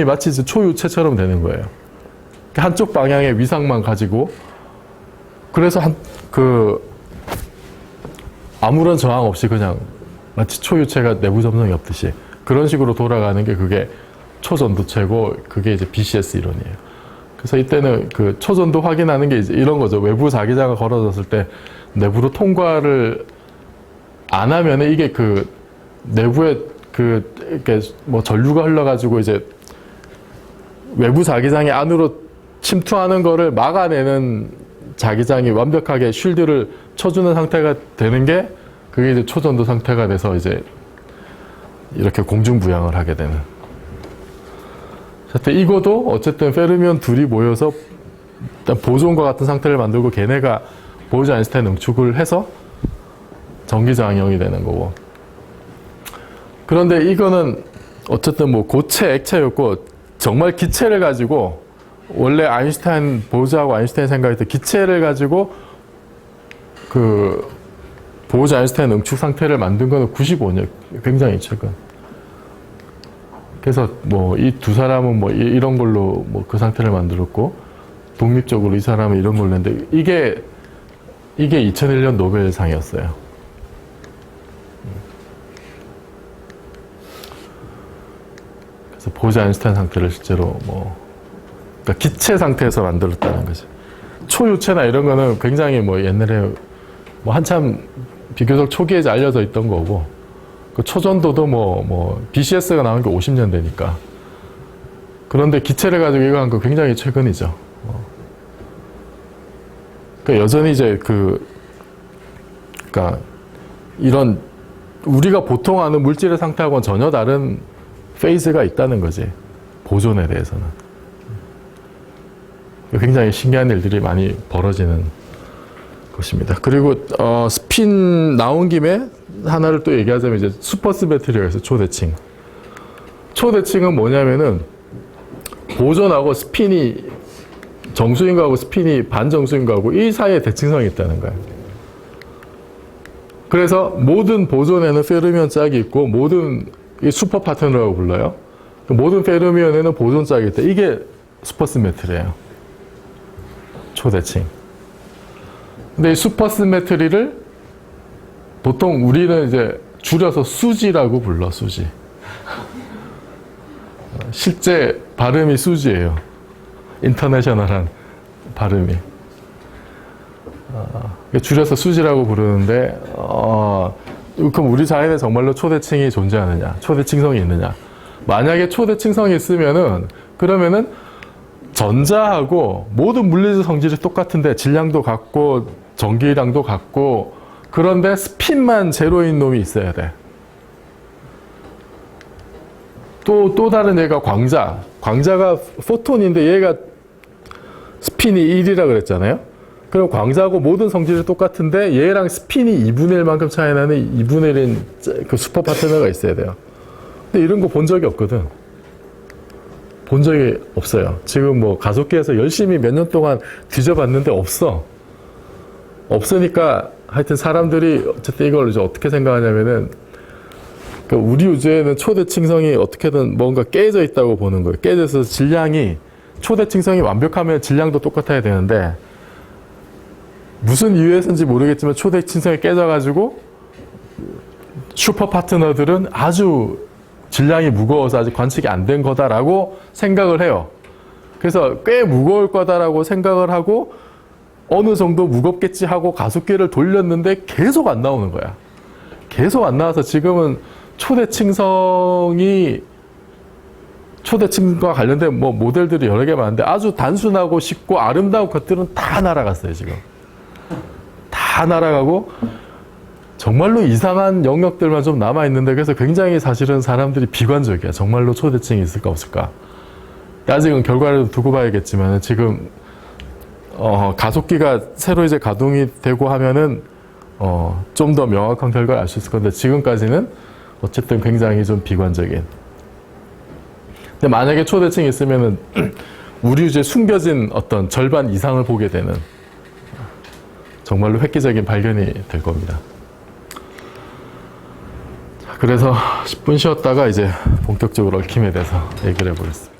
마치 초유체처럼 되는 거예요. 한쪽 방향의 위상만 가지고 그래서 아무런 저항 없이 그냥 마치 초유체가 내부 점성이 없듯이 그런 식으로 돌아가는 게 그게 초전도체고 그게 이제 BCS 이론이에요. 그래서 이때는 그 초전도 확인하는 게 이제 이런 거죠. 외부 자기장을 걸어졌을 때 내부로 통과를 안 하면은 이게 그 내부에 이렇게 뭐 전류가 흘러가지고 이제 외부 자기장이 안으로 침투하는 거를 막아내는 자기장이 완벽하게 쉴드를 쳐주는 상태가 되는 게 그게 이제 초전도 상태가 돼서 이제 이렇게 공중부양을 하게 되는. 하여튼 이거도 어쨌든 페르미온 둘이 모여서 일단 보존과 같은 상태를 만들고 걔네가 보이즈 아인슈타인 응축을 해서 전기장형이 되는 거고. 그런데 이거는 어쨌든 뭐 고체, 액체였고 정말 기체를 가지고 원래 보이즈하고 아인슈타인 생각했던 기체를 가지고 그 보이즈 아인슈타인 응축 상태를 만든 거는 95년, 굉장히 최근. 그래서 뭐 이 두 사람은 뭐 이런 걸로 뭐 그 상태를 만들었고 독립적으로 이 사람은 이런 걸로 했는데 이게 2001년 노벨상이었어요. 그래서 보이즈 아인슈타인 상태를 실제로 그러니까 기체 상태에서 만들었다는 거죠. 초유체나 이런 거는 굉장히 뭐 옛날에 뭐 한참 비교적 초기에 알려져 있던 거고, 그 초전도도 BCS가 나온 게 50년 되니까. 그런데 기체를 가지고 이거 한 거 굉장히 최근이죠. 그러니까 여전히 이제 그러니까 이런 우리가 보통 아는 물질의 상태하고는 전혀 다른 페이즈가 있다는 거지. 보존에 대해서는. 굉장히 신기한 일들이 많이 벌어지는 것입니다. 그리고 스핀 나온 김에 하나를 또 얘기하자면 이제 슈퍼스 배터리가 있어요. 초대칭. 초대칭은 뭐냐면은 보존하고 스핀이 정수인 거하고 스핀이 반정수인 거하고 이 사이에 대칭성이 있다는 거예요. 그래서 모든 보존에는 페르미온 짝이 있고 모든 슈퍼 파트너라고 불러요. 모든 페르미온에는 보존 짝이 있다. 이게 슈퍼시메트리예요. 초대칭. 근데 이 슈퍼시메트리를 보통 우리는 이제 줄여서 수지라고 불러, 수지. 실제 발음이 수지예요. 인터내셔널한 발음이. 줄여서 수지라고 부르는데, 그럼 우리 자연에 정말로 초대칭이 존재하느냐, 초대칭성이 있느냐. 만약에 초대칭성이 있으면은, 그러면은 전자하고 모든 물리적 성질이 똑같은데 질량도 같고 전기량도 같고 그런데 스핀만 제로인 놈이 있어야 돼. 또 다른 얘가 광자가 포톤인데 얘가 스핀이 1이라 그랬잖아요. 그럼 광자하고 모든 성질이 똑같은데 얘랑 스핀이 2분의 1만큼 차이 나는 2분의 1인 그 슈퍼 파트너가 있어야 돼요. 근데 이런 거 본 적이 없거든. 본 적이 없어요. 지금 뭐 가속기에서 열심히 몇 년 동안 뒤져봤는데 없어. 없으니까 하여튼 사람들이 어쨌든 이걸 이제 어떻게 생각하냐면은 그러니까 우리 우주에는 초대칭성이 어떻게든 뭔가 깨져 있다고 보는 거예요. 깨져서 질량이 초대칭성이 완벽하면 질량도 똑같아야 되는데 무슨 이유에서인지 모르겠지만 초대칭성이 깨져가지고 슈퍼 파트너들은 아주 질량이 무거워서 아직 관측이 안 된 거다라고 생각을 해요. 그래서 꽤 무거울 거다라고 생각을 하고 어느 정도 무겁겠지 하고 가속기를 돌렸는데 계속 안 나오는 거야. 계속 안 나와서 지금은 초대층과 관련된 뭐 모델들이 여러 개 많은데 아주 단순하고 쉽고 아름다운 것들은 다 날아갔어요, 지금. 다 날아가고 정말로 이상한 영역들만 좀 남아있는데 그래서 굉장히 사실은 사람들이 비관적이야. 정말로 초대층이 있을까 없을까. 아직은 결과를 두고 봐야겠지만 지금 가속기가 새로 이제 가동이 되고 하면은 좀 더 명확한 결과를 알 수 있을 건데 지금까지는 어쨌든 굉장히 좀 비관적인. 근데 만약에 초대층이 있으면은 우리 우주에 숨겨진 어떤 절반 이상을 보게 되는 정말로 획기적인 발견이 될 겁니다. 그래서 10분 쉬었다가 이제 본격적으로 얽힘에 대해서 얘기를 해보겠습니다.